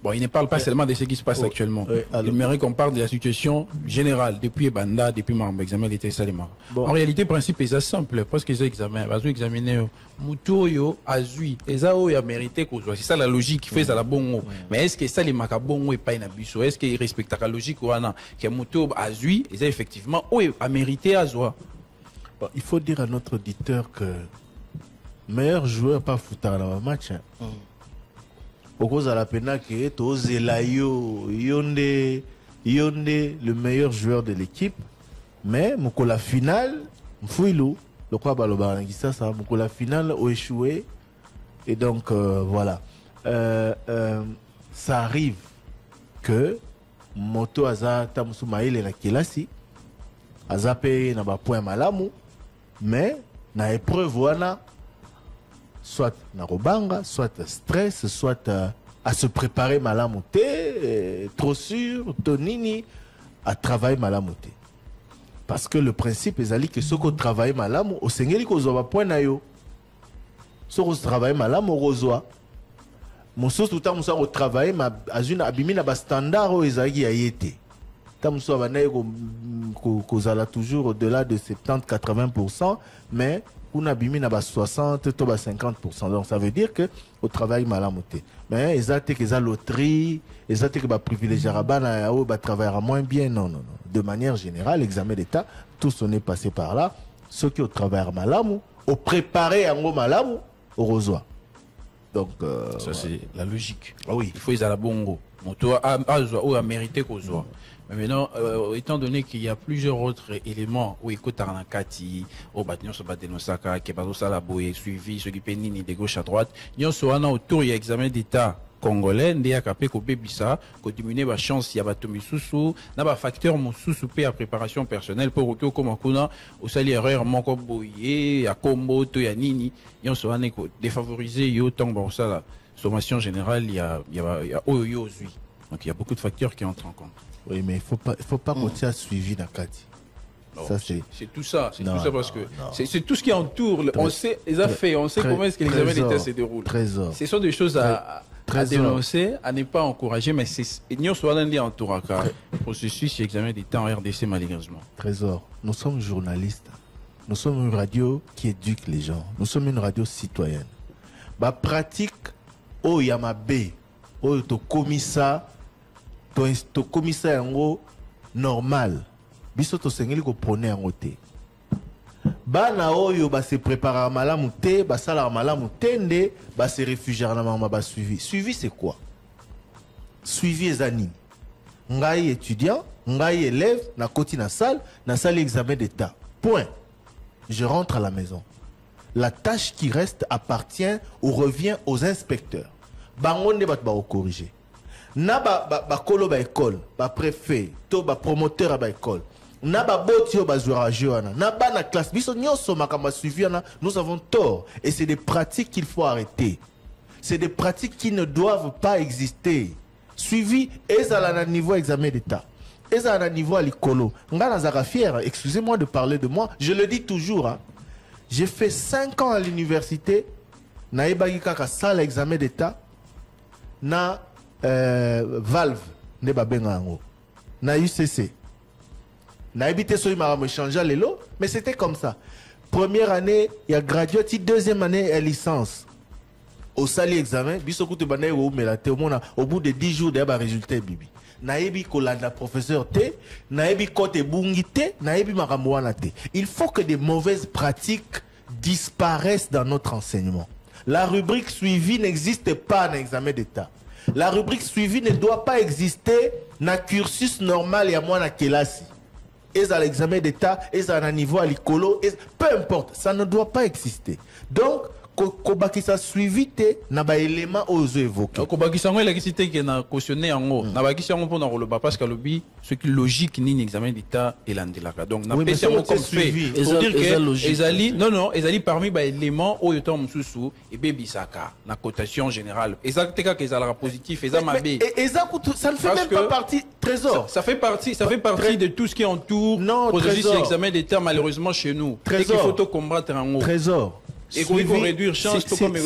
bon, il ne parle pas seulement de ce qui se passe actuellement. Il mérite qu'on parle de la situation générale, depuis Banda, depuis mon examen d'été Salima. En réalité, le principe est simple, parce que les examens, vas-y examiner, Moutoyo, Azui, et ça, il a mérité qu'on soit. C'est ça la logique qui fait ça la bonne. Mais est-ce que ça, les macabons, et pas une abuso? Est-ce qu'il respecte la logique ou non? Que Moutoyo, Azui, et ça, effectivement, oui, a mérité à Zoa. Bon, il faut dire à notre auditeur que meilleur joueur pas foutre dans le match. Au cause de la peine que Tozelayo, Yonde, le meilleur joueur de l'équipe, mais la finale, Mfouilou, le quoi Balobarangissa, ça, la finale a échoué. Et donc, voilà. Ça arrive que Moto Aza Tamsou Maïle et la Kelasi, Azapé n'a pas point malamu, mais na épreuve wana, soit na robanga, soit stress, soit à se préparer malamu té, trop sûr, tonini, à travailler malamu té. Parce que le principe est ali que ce qu'on travaille malamu, au sengeli ko zoba point na yo. Ce qu'on travaille malamu au rosoa. Mon sauce tout le temps on travaille ma azuna abimi na ba standard o ezagi ayete. Tamso abanaye kozala toujours au-delà de 70-80%, mais on a bimi na ba 60 to ba 50%. Donc ça veut dire que au travail malamoté. Mais exacte que za loterie, exacte que ba privilégier rabana ou ba travaillera moins bien non. De manière générale, l'examen d'état, tous on est passé par là. Ceux qui au travail malamu, au préparé en malamu, au rosoir. Donc ça c'est la logique. Ah oui, il faut ils à la bongo. Moto a mérité qu'on soit. Mais maintenant, étant donné qu'il y a plusieurs autres éléments où écoute Arnankati, au bâtiment se battre Nosaka, qui est pas ça la boue suivi, ce qui pénine de gauche à droite, nous sommes autour il y a examen d'état congolais, il y a capé qu'on bébisa, qu'on diminue la chance, il y a batomi sous, n'a pas facteur mon sous à préparation personnelle pour que comme on au sali erreur manque boyer, à combo, to ya nini, nous sommes défavorisés, yo tant bon ça la sommation générale, il y a oyo zui. Donc il y a beaucoup de facteurs qui entrent en compte. Oui, mais il faut pas continuer à suivre Nakati. Ça c'est tout ça, c'est tout ça parce que c'est tout ce qui entoure. On sait les affaires, on sait comment est-ce que l'examen d'État se déroule. Ce sont des choses à dénoncer, à ne pas encourager, mais nous sommes dans entourage processus l'examen d'État en RDC malheureusement. Trésor, nous sommes journalistes, nous sommes une radio qui éduque les gens, nous sommes une radio citoyenne. Bah pratique au Yamabe, au to commissaire. To commissaire yango normal biso to sengeli ko prôner yango te bana oyo ba se préparer malamu te ba sala malamu tende ba se réfugier na mama ba suivi c'est quoi suivi ezani ngai étudiant ngai élève na koti na salle examen d'état point je rentre à la maison la tâche qui reste appartient ou revient aux inspecteurs bango nde bat ba corriger na ba kolo ba école ba préfet to ba promoteur ba école na ba botio ba joueur joana na ba na classe biso nyonso makamba suivi na nous avons tort et c'est des pratiques qu'il faut arrêter c'est des pratiques qui ne doivent pas exister suivi ezala na niveau examen d'état Et ça, à un niveau à l'écolo. Ngana fier, excusez-moi de parler de moi. Je le dis toujours. Hein. J'ai fait 5 ans à l'université. Naïbagi kaka salle examen d'état. Na Valve. Neba bengango. Na UCC. Naïbité so il m'a changé les lots. Mais c'était comme ça. Première année, il y a graduate. Deuxième année, il y a licence. Au sali examen, au bout de 10 jours, il y a un résultat. Bibi. Naebi kolanda professeur te, naebi kote bungi te, naebi makamouana te. Il faut que des mauvaises pratiques disparaissent dans notre enseignement. La rubrique suivie n'existe pas dans l'examen d'État. La rubrique suivie ne doit pas exister dans le cursus normal et à moi dans kelasi. Et à l'examen d'État, et à un niveau à l'écolo, peu importe, ça ne doit pas exister. Donc, Kobaki sa suivi te na ba élément aux évoqués. Kobaki sa ngela kisite ke na cautionner en na ba kisi ngo pona roloba parce que lobi ce qui logique ni examen d'état et landelaka. Donc na pesi ngo comme fait pour dire que ezali ezali parmi ba éléments au yoto mususu et bebisaka na cotation générale. Ezaka ke ezala positif ezama mabe. Et ça ne fait même pas partie trésor. Ça fait partie de tout ce qui entoure processus d'examen d'état malheureusement chez nous. Et qu'il faut combattre en haut. Trésor. Et qu'on veut réduire chance, tout comme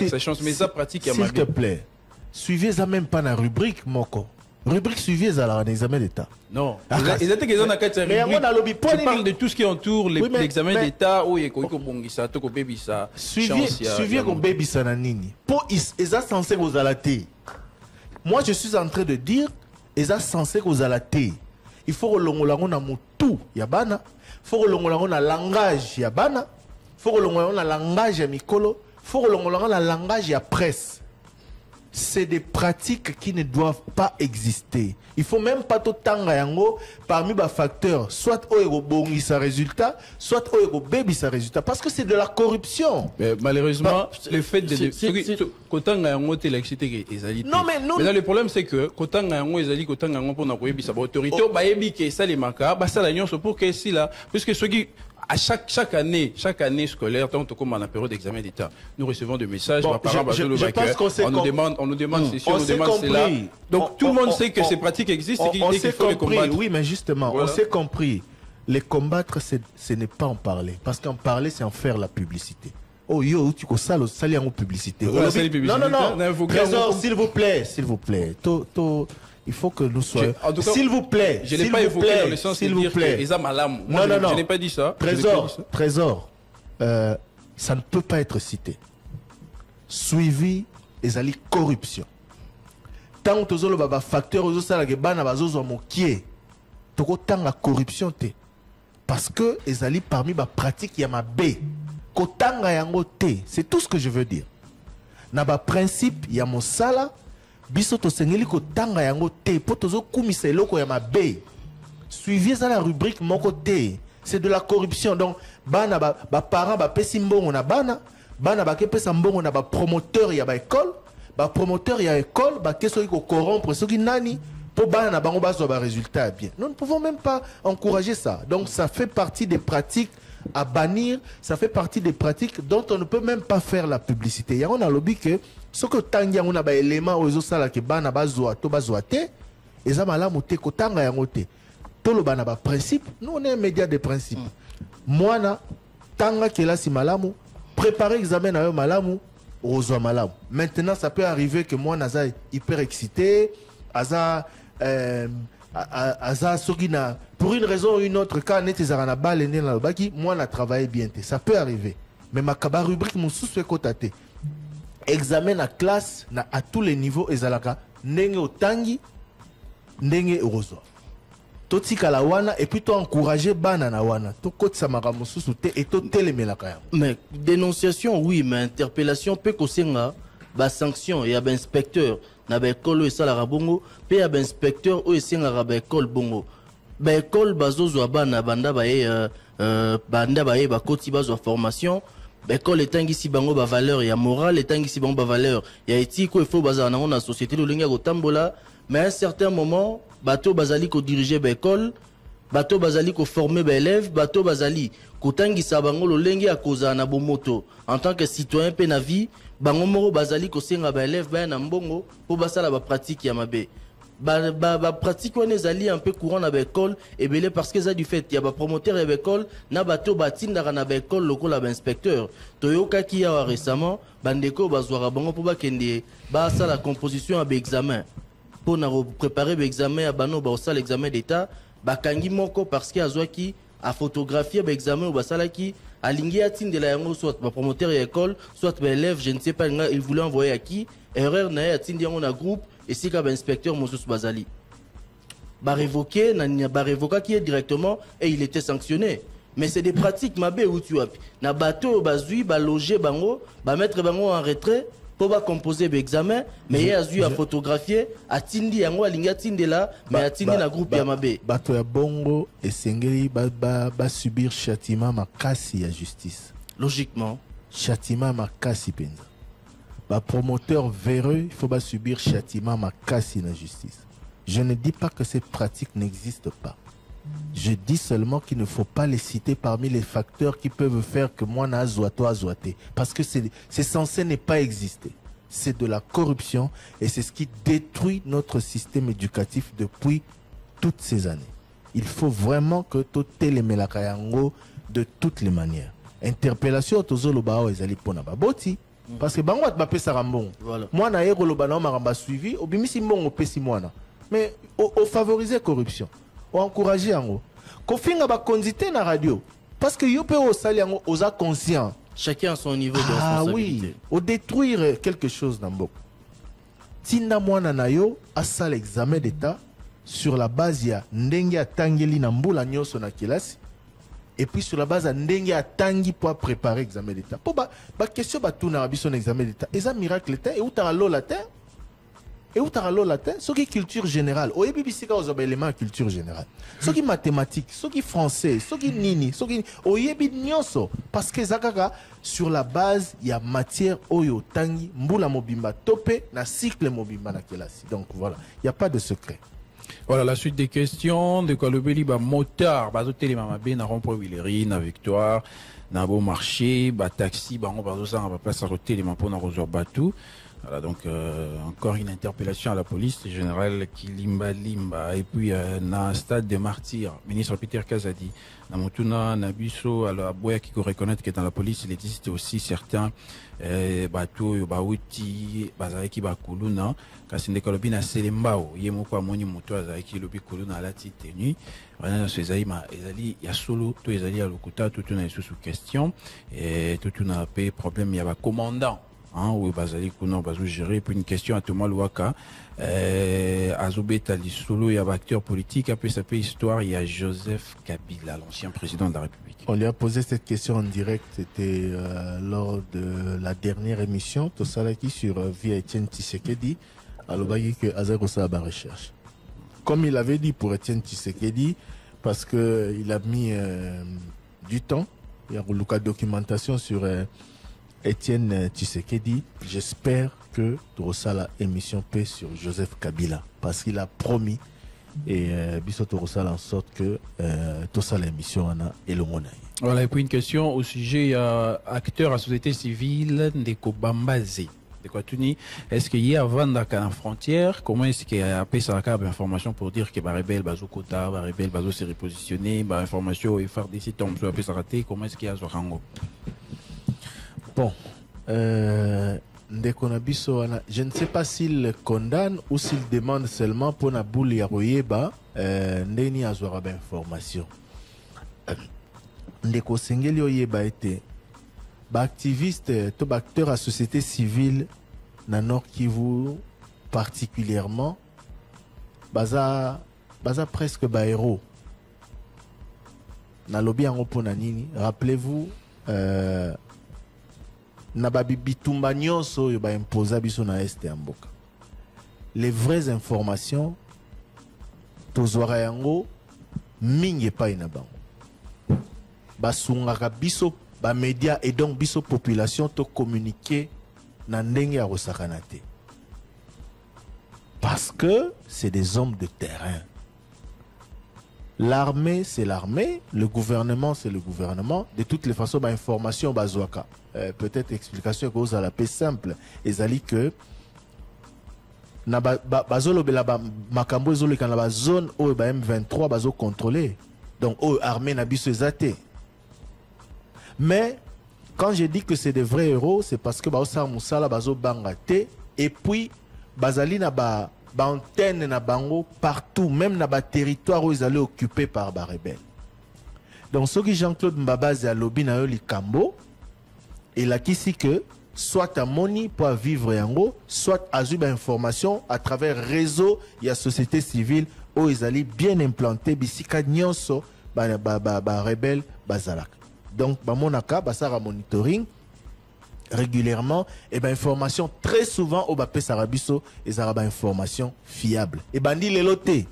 sa chance, mais ça pratique à ma vie. S'il te plaît, suivez ça même pas dans la rubrique, Moko. Rubrique suivez ça dans l'examen d'État. Non. Ils étaient qu'ils ont la carte rubrique. Tu parles de tout ce qui entoure l'examen d'État où il y a Koiko Bongisa, Toko Bébisa. Suivez qu'on Bébisa Nanini. Pour ils ont censé vous alater. Moi, je suis en train de dire, ils ont censé vous alater. Il faut que l'on a tout, Yabana. Il faut que l'on a langage, Yabana. Faut que l'on ait un langage à Mikolo, faut que l'on ait un langage à presse. C'est des pratiques qui ne doivent pas exister. Il faut même pas tout temps parmi les facteurs, soit au bongi sa résultat, soit au baby sa résultat, parce que c'est de la corruption. Mais malheureusement, le fait de non mais nous. Mais le problème c'est que quand on pour autorité, pour que si là, puisque ceux qui à chaque année scolaire, tant comme en période d'examen d'État, nous recevons des messages. Bon, on nous demande ceci, on nous demande cela. Donc tout le monde sait que ces pratiques existent et qu'il faut les combattre. Oui, mais justement, on s'est compris. Les combattre, ce n'est pas en parler. Parce qu'en parler, c'est en faire la publicité. Oh yo, tu salis en publicité. Non. Trésor, s'il vous plaît. Il faut que nous soyons. S'il vous plaît. Je n'ai pas évoqué dans le sens de dire que je n'ai pas dit ça. Trésor, ça ne peut pas être cité. Suivi et corruption. Tant que vous avez facteur, vous avez la corruption. Parce que les parmi les pratiques, il y a ma B. C'est tout ce que je veux dire. Dans le principe, il y a mon sala. Biso to sengeli ko tanga yango te po tozo kumisa eloko ya mabe. Suivez ça la rubrique mon côté. C'est de la corruption. Donc bana ba parents ba pesi mbongo na bana ba ke pesa mbongo na ba promoteur ya ba école, ba keso ko corrompre ceux qui nani pour bana bango ba so ba résultat bien. Nous ne pouvons même pas encourager ça. Donc ça fait partie des pratiques à bannir, ça fait partie des pratiques dont on ne peut même pas faire la publicité. Il y a un lobby que ce que tangia on a ba élément aux osala ke bana bazwa to bazwa te eza malamu te ko tanga yango te to lo bana ba principe. Nous on est un média de principe. Moi na tanga kela si malamu préparer examen na yo malamu ozwa malamu. Maintenant ça peut arriver que moi naza hyper excité aza sogina pour une raison ou une autre quand net ezarana balle né na baki moi na travailler bien te ça peut arriver mais ma kaba rubrique mon sous kotate examen à classe à tous les niveaux ezalaka ndenge otangi ndenge ozwa totika la wana et puis to encourager bana na wana to kotisa makambo susu te et to telemelaka yango. Mais dénonciation oui mais interpellation peut kosenga ba sanction et ba inspecteur na ba école et sala rabongo pe ya ba inspecteur o esenga ba école bongo ba école bazozo bana banda ba ba koti bazo formation ba école etangisi bango ba valeur ya morale etangisi bango ba valeur ya éthique il faut bazana na société lo linga ko tambola mais à un certain moment bato bazali ko diriger ba école bato bazali ko former ba élèves bato bazali ko tangisa bango lo lengi ya kozana bomoto en tant que citoyen pe na vie bango moko bazali ko senga ba élève ba na mbongo po basala ba pratique ya mabe pratique wana ezali un peu courant na l'école et belé parce que ça du fait il y a ba promoteur ya l'école na bato batindaka na l'école lokola ba inspecteur toyoka ki ya récemment bandeko bazwara bango po bakende ba ça la composition à examen pour na préparer l'examen ya bano ba ça l'examen d'état bakangi moko parce que azwaki à photographier l'examen ou basalaki alingi atindela yango soit ba promoteur ya école soit ba élève je ne sais pas il voulait envoyer à qui erreur na ya atindi yango na groupe et si comme inspecteur Moses Bazali ba révoqué qui est directement et il était sanctionné mais c'est des pratiques mabé où tu as na bateau bazui ba loger bango ba mettre bango en retrait pour ba composer l'examen mais il a dû à photographier atindi yango alingi atindela mais atindi na groupe ya mabé bato ya bongo et sengeli ba subir châtiment makasi ya justice logiquement châtiment makasi penza. Bah, promoteur véreux, il faut pas subir châtiment makasi na justice. Je ne dis pas que ces pratiques n'existent pas. Je dis seulement qu'il ne faut pas les citer parmi les facteurs qui peuvent faire que moi n'a zoité. Parce que c'est censé ne pas exister. C'est de la corruption et c'est ce qui détruit notre système éducatif depuis toutes ces années. Il faut vraiment que tout les melakayango de toutes les manières. Interpellation tozolo bao ezali pona baboti. Parce que bango ba pesa rambon. Moi na yero lo bana maramba suivi, obimisi mbongo pesi mwana. Mais au favoriser corruption, au encourager yango. Ko finga ba kondité na radio parce que yo pe au sali yango oza conscient. Chacun à son niveau de responsabilité. Oui, au détruire quelque chose dans mboko. Tinda mwana na yo asa l'examen d'état sur la base ya ndenge atangeli na mbula nyoso na kilasi. Et puis sur la base de ndenge atangi pour préparer l'examen d'état. Pour ba question ba tout na son examen d'état. Et ça miracle l'état et où t'as l'eau latin. Et où t'as l'eau latin, ce qui est culture générale. Au EBBC quand on a éléments culture générale. Ce qui est mathématiques, ce qui est français, ce qui est nini, ce qui est au EBBC nyonso parce que zakaka sur la base il y a matière oyo tangi mbula mobimba topé na cycle mobimba na kelasi. Donc voilà, il y a pas de secret. Voilà la suite des questions de Kolobeli ba motard bazo télémamabe na rond-point Willery na Victoire na bon marché ba taxi bango bazo ça va pas s'arrêter les mampons na Rosor Batou. Voilà donc encore une interpellation à la police générale qui limba et puis na stade de martyrs ministre Peter Kazadi na motuna na biso alors aboya qui reconnaître que dans la police il existe aussi certains bateaux bauti bazaki bakuluna kasi ndekolobi na selembao yemo kwa moni moto azaki lobi kuluna la tenu wana sezali ma ezali ya solo to ezali ya lokuta tout na sous question et tout na pe problème ya ba commandant hein ou bazali kuno bazo gérer puis une question à Thomas Louaka azobeta li solo ya ba acteur politique après ça peut histoire il y a Joseph Kabila l'ancien président de la République. On lui a posé cette question en direct, c'était lors de la dernière émission Tosalaki sur via Etienne Tshisekedi alobaki que Azako sa ba recherche. Comme il avait dit pour Etienne Tshisekedi parce que il a mis du temps, il y a eu la documentation sur Etienne Tshisekedi, j'espère que tu reçois la émission P sur Joseph Kabila parce qu'il a promis et Bissot tu reçois en sorte que tout ça l'émission et le monde. Voilà et puis une question au sujet acteur à la société civile Ndeko Bambazi. De quoi tu dis est-ce qu'il y a avant la frontière comment est-ce qu'il y a appelé ça la information pour dire que bah rebelle bazo kota bah rebelle bazo s'est repositionné bah information au FRDC tombe sur appelé ça raté comment est-ce qu'il y a Zorango. Bon, Ndeko Nabiso, je ne sais pas s'il condamne ou s'il demande seulement pour na boule ya royeba ndeni azwara ba information. Ndeko Sengeli oyeba été ba activiste to ba acteur à société civile na Nord Kivu particulièrement baza presque ba héros. Na lobi yango pona nini, rappelez-vous na bitumba nyonso yo ba imposa biso na este ya mboka. Les vraies informations tozwara yango mingi pa ina bango. Basungaka biso ba média et donc biso population to communiquer na ndenge ya kosakana te. Parce que c'est des hommes de terrain. L'armée, c'est l'armée. Le gouvernement, c'est le gouvernement. De toutes les façons, information bazouaka. Peut-être explication cause à la paix simple. Et ça dit que na bazolobela makambo ezoleka na zone oyo ba M23 bazo contrôler. Donc oyo armée na biso ezate. Mais quand je dis que c'est des vrais héros, c'est parce que baosala musala bazo bangate et puis bazali na ba antenne na bango partout, même na ba territoire où ils allaient occupés par ba rebelles. Donc ce qui Jean-Claude Mbabazi a lobby na yo likambo, il a qu'ici que soit à moni pour vivre yango, soit à une information à travers réseau et la société civile où ils allaient bien implanter bisika nyonso ba rebelle bazalak. Donc ba monaka basara monitoring régulièrement et ben information très souvent au bapé sarabiso et zaraba information fiable. Et bandi leloté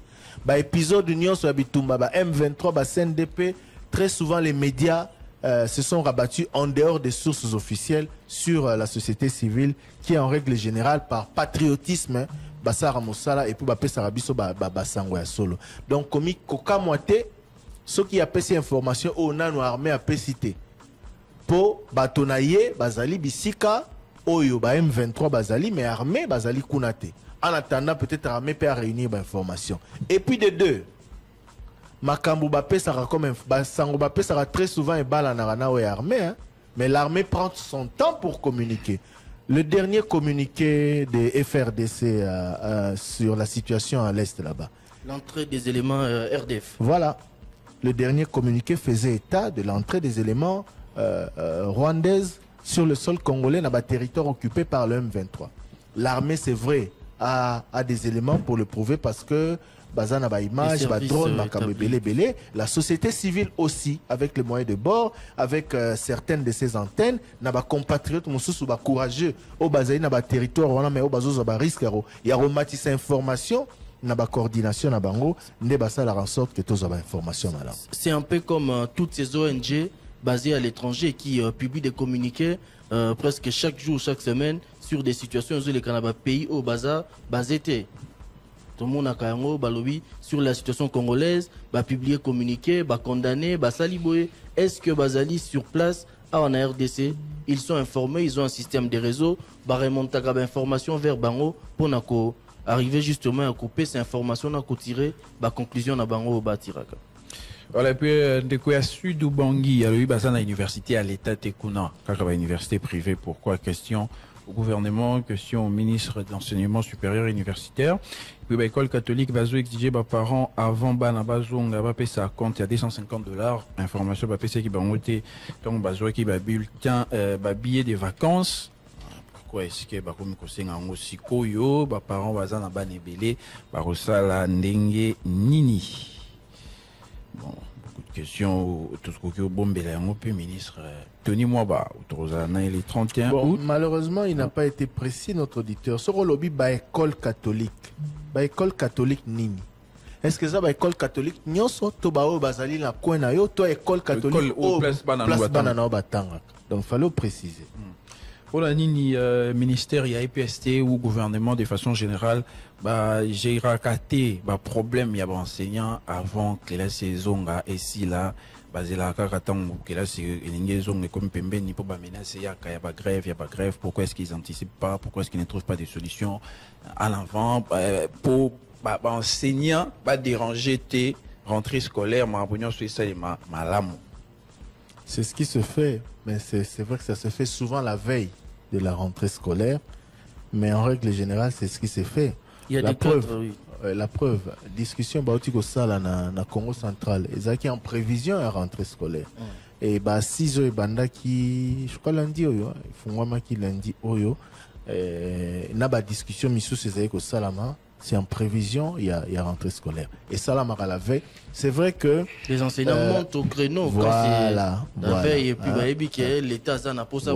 ba épisode nyonso bitumba ba M23 ba CNDP, très souvent les médias se sont rabattus en dehors des sources officielles sur la société civile qui en règle générale par patriotisme basara mosala et puis bapé sarabiso basango ya solo. Donc komi koka moité ceux qui a ces informations au nano armée a cité pour batonaye bazali bisika oyo ba M23 bazali mais armée bazali kunate. En attendant peut-être armée peut réunir information. Et puis de deux, makambu bapé sera comme basango bapé sera très souvent et balanarana ou armée, hein? Mais l'armée prend son temps pour communiquer. Le dernier communiqué des FRDC sur la situation à l'est là-bas. L'entrée des éléments RDF. Voilà. Le dernier communiqué faisait état de l'entrée des éléments rwandaises sur le sol congolais dans le territoire occupé par le M23. L'armée, c'est vrai, a des éléments pour le prouver parce que bazana ba image, ba drone, belé. La société civile aussi, avec les moyens de bord, avec certaines de ses antennes, n'a pas compatriotes moussous ba courageux au bazaï n'a pas territoire, on a mais au bazozo ba risque, il y a rematisse information. Na ba coordination na bango ne basa la en sorte que tous avoir information là. C'est un peu comme toutes ces ONG basées à l'étranger qui publient des communiqués presque chaque jour, chaque semaine sur des situations où les Canada pays au bazar basé. Tout le monde a kayango balobi sur la situation congolaise, ba publier communiqué, ba condamner, ba saliboé. Est-ce que bazali sur place en RDC, ils sont informés, ils ont un système de réseau, ba remonter ba information vers bango pour nako arriver justement à couper ces informations, à tirer la conclusion à Bango au Batiraka. Voilà, puis de quoi Sud ou Bangui, à l'université université à l'État Tekuna, car université privée, pourquoi question au gouvernement, question au ministre de l'enseignement supérieur universitaire. Puis l'école catholique va exiger aux parents avant Banabazong, va payer ça compte à $250. Information va payer qui va monter, donc Bazo qui va bulletin, billet de vacances. Pourquoi est-ce que bakomi kosenga ngo sikoyo ba parents baza na banebele ba rosala ndenge nini? Bon, beaucoup de questions tout ce que bombela yango pe ministre Tony Mwaba autorosa na les 31 bon, août. Malheureusement, il n'a pas été précis notre auditeur. Sur lobby ba école catholique. Ba école catholique nini? Est-ce que ça ba école catholique nyonso to ba o bazali na coin na yo to école catholique au place banana batanga. Donc fallait préciser. Pour la Nini, ministère, il y a IPST ou gouvernement de façon générale, j'ai racaté, problème, il y a enseignants avant que la saison et si là, basé là, que la saison est comme Pembe, ni pour menacer, il y a pas grève, pourquoi est-ce qu'ils n'anticipent pas, pourquoi est-ce qu'ils ne trouvent pas des solutions à l'avant, pour, enseignants, pas déranger tes rentrées scolaires, c'est ce qui se fait, mais c'est vrai que ça se fait souvent la veille de la rentrée scolaire, mais en règle générale, c'est ce qui s'est fait. Il y a la des preuve, cadres, oui. La preuve, discussion baotiko sala na Congo central, ils ont en prévision à rentrée scolaire. Et 6 et banda qui, je crois lundi oyo, il faut moi qui lundi oyo, na ba discussion misu ces salama. C'est en prévision, il y a rentrée scolaire. Et ça, à la veille, c'est vrai que... Les enseignants montent au créneau voilà, quand c'est la veille. Et puis, l'État, ça n'a pas ça,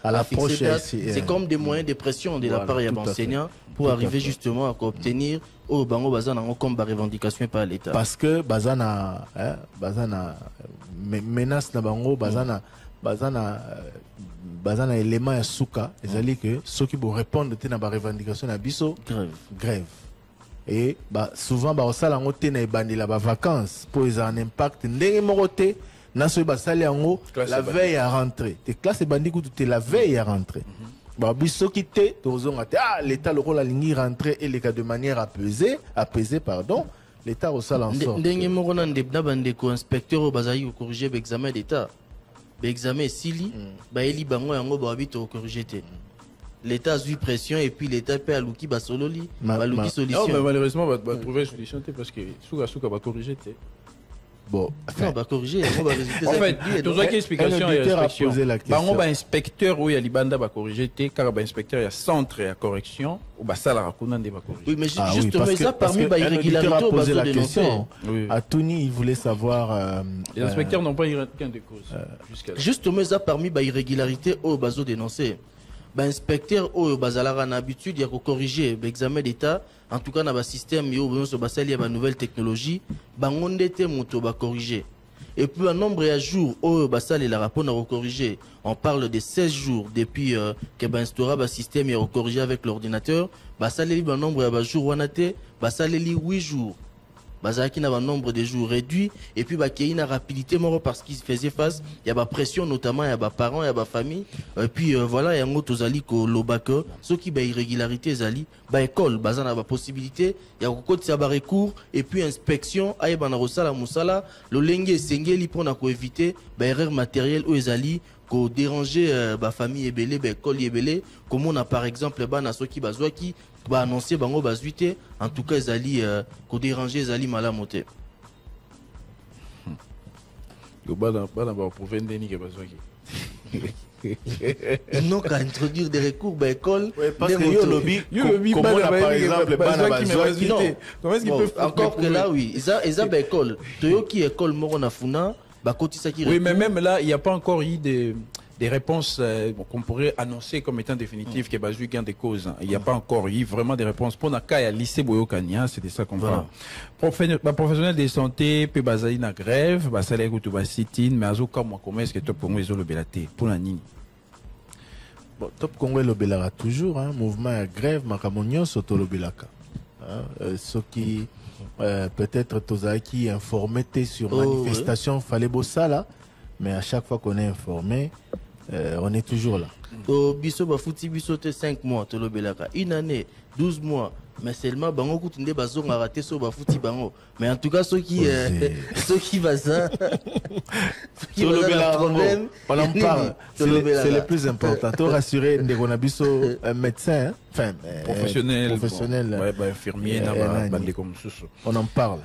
à l'approche. C'est comme des moyens de pression de la part des enseignants pour arriver justement à obtenir au Bango Bazana comme revendication par l'État. Parce que Bazana menace na Bango, Bazana élément ya souka, c'est-à-dire que ceux qui vont répondre à la revendication na biso grève. Et souvent ça la ngote na bandi la vacances pour ils un impact ndenge moroté na so basali yango la veille à rentrer. Tes classes bandi ku la veille à rentrer. Bah, bisoki te, l'État le rôle aligné rentrer et les cas de manière apaisée, pardon. L'État au sol en sorte. Ndenge moko na ndebna bandeko inspecteur o bazali ko corriger l'examen d'État. L'examen sili, ba eli bango yango ba bito corriger te. L'État a eu pression et puis l'État peut aluki ba sololi, ba aluki solution. Non, mais malheureusement va trouver solution parce que souka va corriger te. Bon, non, bah corriger, on va résulter. En fait, tout ça qui explication et inspection. Bah on va inspecteur ou ya libanda va corriger te, car ba inspecteur ya centre à correction ou ba sala rakonande va corriger. Oui, mais justement ça parmi ba irrégularité au bateau de question. À Tony, il voulait savoir les inspecteurs n'ont pas eu gain de cause jusqu'à là. Justement ça parmi ba irrégularité au bateau dénoncé. Ba inspecteur au bazalara na habitude ya ko corriger l'examen d'État. En tout cas, dans le système, il y a une nouvelle technologie. Il y a corriger. Et puis, un nombre de jours où il rapport à corriger. On parle de 16 jours depuis que le système est corrigé avec l'ordinateur. Il y a un nombre de jours où on a 8 jours. Bazaki n'a un nombre de jours réduit et puis il y a une rapidité parce qu'il faisait face, il y a la pression notamment, il y a les parents, il y a la famille et puis voilà, il y a un autre zali ko lobaka, ceux qui ba irrégularité zali, ba école, bazana ba possibilité, il y a côté ça ba recours et puis inspection, aye bana rosala musala, le lenge sengeli pour na ko éviter ba erreur matérielle ou zali ko déranger ba famille ebelé, ba école ebelé, comme on a par exemple bana ceux qui bazwa qui ba annoncer bango bazuité en tout cas ils allaient ko déranger ils allaient malamoté yo bana ba prouver ndeni ke bazwaki non qu'à introduire des recours ba école parce que yo lobby comme par exemple bana bazwaki non comment est-ce qu'ils peuvent encore que là oui ils a ba école toyo qui école moko na funa ba kotisa qui oui mais même là il n'y a pas encore eu des réponses qu'on pourrait annoncer comme étant définitives qui est basé gain des causes. Il n'y a pas encore eu vraiment des réponses. Pour Naka, lycée Boyokania, c'était ça qu'on parle. Professionnel de santé, peut baser na grève, baser ou ba sit-in, mais azo comme comment est-ce que top Congo ils ont le belate pour la nini. Bon, top Congo le belara toujours, hein, mouvement à grève, makamonio soto le belaka. Ce qui peut-être Tozaki informé sur manifestation, fallait bosser là, mais à chaque fois qu'on est informé. On est toujours là. Biso bafuti biso te 5 mois to lobelaka. Une année, 12 mois. Mais seulement bango kutinde bazonga raté so bafuti bango. Mais en tout cas ceux qui bazin qui problème, on en parle. C'est le plus important. To rassurer ndeko biso un médecin, enfin professionnel, ouais, infirmier bande comme susu. On en parle.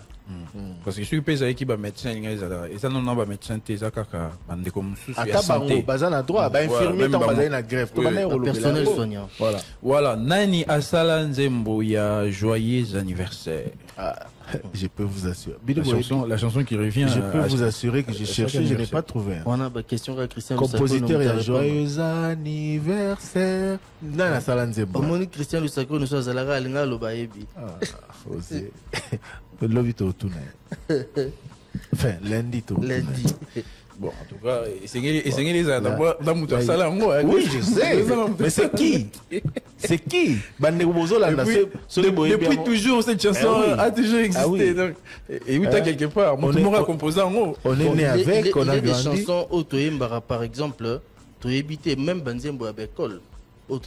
Parce que ceux qui pèsent qui ba médecin ils ça non ba médecin te za kaka bande comme sous ya santé bazana droit ba infirmier tant bazana na grève to bana personnel soignant voilà nani asala nzembo ya joyeux anniversaire. Je peux vous assurer la chanson qui revient je peux vous assurer que j'ai cherché je n'ai pas trouvé on a question à Christian compositeur ya joyeux anniversaire nana asala nzembo Monique Christian le sacré nous soit alara alinga lo baebi osé lobby to tuna enfin lundi. Bon, en tout cas, c'est dans mon salon. Oui, je sais. Mais c'est qui? C'est qui? Depuis toujours, cette chanson a toujours existé. Et oui, quelque part, tout le monde a composé en haut. On est né avec, on a grandi. Il y a des chansons Otoyembara, par exemple, Toyebité, même Banzembo avec Col. Non,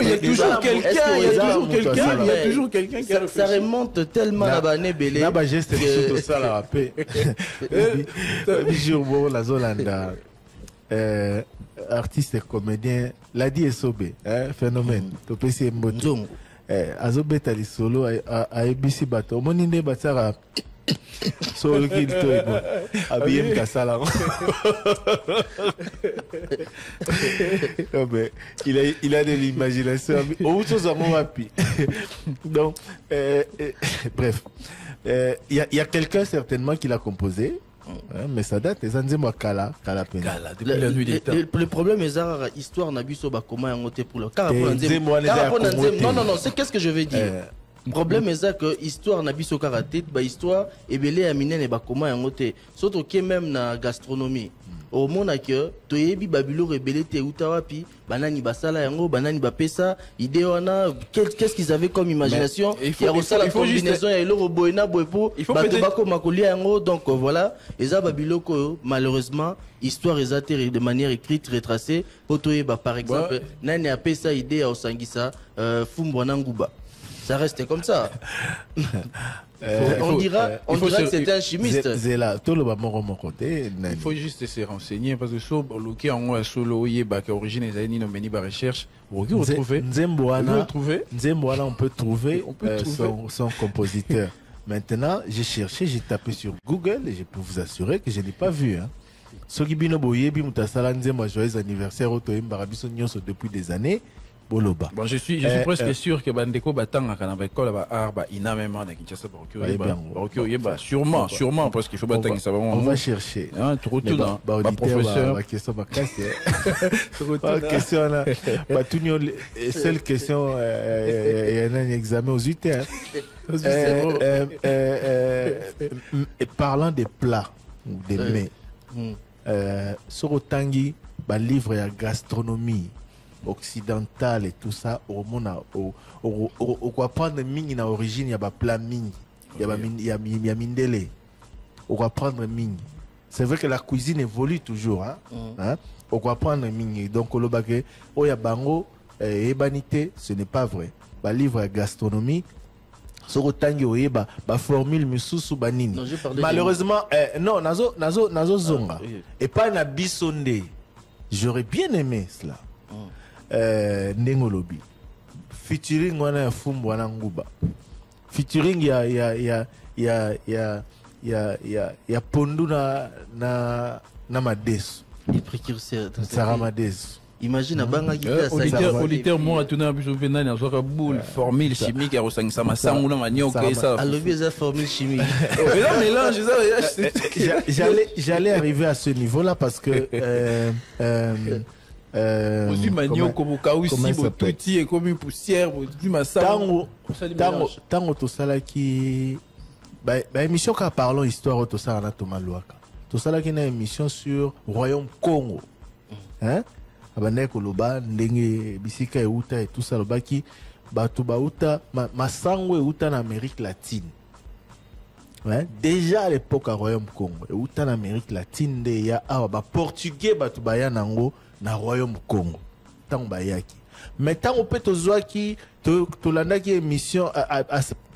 il y a toujours quelqu'un, il y a toujours quelqu'un qui a ça remonte tellement à Bané Belé. N'a pas geste de ça la rappé. Jour la Zolanda, artiste et comédien, l'a dit Esobé, phénomène. Topesi Mboto. Azobe tali solo a ebisi bato. Moninde batara. Solo qui toi habillé Kassala. Il a de l'imagination. Donc bref, il y a quelqu'un certainement qui l'a composé. Mais ça date des années Kala le problème est que l'histoire n'a pas comment on pour le non c'est qu'est-ce que je veux dire. Le problème est que l'histoire n'a pas karaté, l'histoire est belée à minen et comment on surtout qui même na gastronomie. au mona que toyebi babilo rebelle te utawapi banani basala yango banani bapesa idée wana qu'est-ce qu'ils avaient comme imagination il y a la combinaison ya eloko boyena boyepo bato bakoma kolia yango donc voilà eza babilo ko malheureusement histoire ezate de manière écrite retracée potoyeba par exemple nani apesa idée ya osangisa fumbo na nguba ça reste comme ça. On dira que c'était un chimiste. Il faut juste se renseigner parce que sur le cas en solo yeba qui origine des années nomeni ba recherche, on peut trouver son compositeur. Maintenant, j'ai cherché, j'ai tapé sur Google et je peux vous assurer que je n'ai pas vu. Sogibino Boyebi Mutasala Nzembo joyeux anniversaire au Toim Barabiso Nyonso depuis des années. Bon, je suis presque sûr que Bandeko Batanga quand on école va arba énormément dans Kinshasa sûrement parce qu'il faut battre ça on va chercher trop tout dans ma professeur ma question ma classe question là pas tout seule question il y a un examen aux UT parlant des plats des mets sur Otangi ba livre ya gastronomie occidentale et tout ça au monde au quoi prendre ming na origine ya ba plat ming ya mindele au quoi prendre ming c'est vrai que la cuisine évolue toujours au quoi prendre ming donc le baké o ya bango ebanité ce n'est pas vrai ba livre ya gastronomie soko tangi oyeba ba formule misusu banini malheureusement non nazo zonga et pas na bisonde j'aurais bien aimé cela Nengolobi featuring wana ya fumbu wana nguba featuring ya pondu na madesu il précurseur Sarah Madesu imagine abanga qui auditeur moi tuna biso venani azoka boule formule chimique ya rosangisa masangu na manioka ça alobi za formule chimique mélange j'allais arriver à ce niveau là parce que aussi manioka bokausi botuti et comme une poussière du masangu tango tosalaki ba émission ka parlons histoire tosala na tomaluaka tosalaki na émission sur Royaume Congo abandaki koloba ndenge bisika euta et tout ça lobaki bato bauta masango euta na Amérique latine déjà à l'époque à Royaume Congo euta na Amérique latine nde ya awa ba portugais bato baya nango na Royaume Congo tango bayaki mais tango pe tozwaki tolandaki émission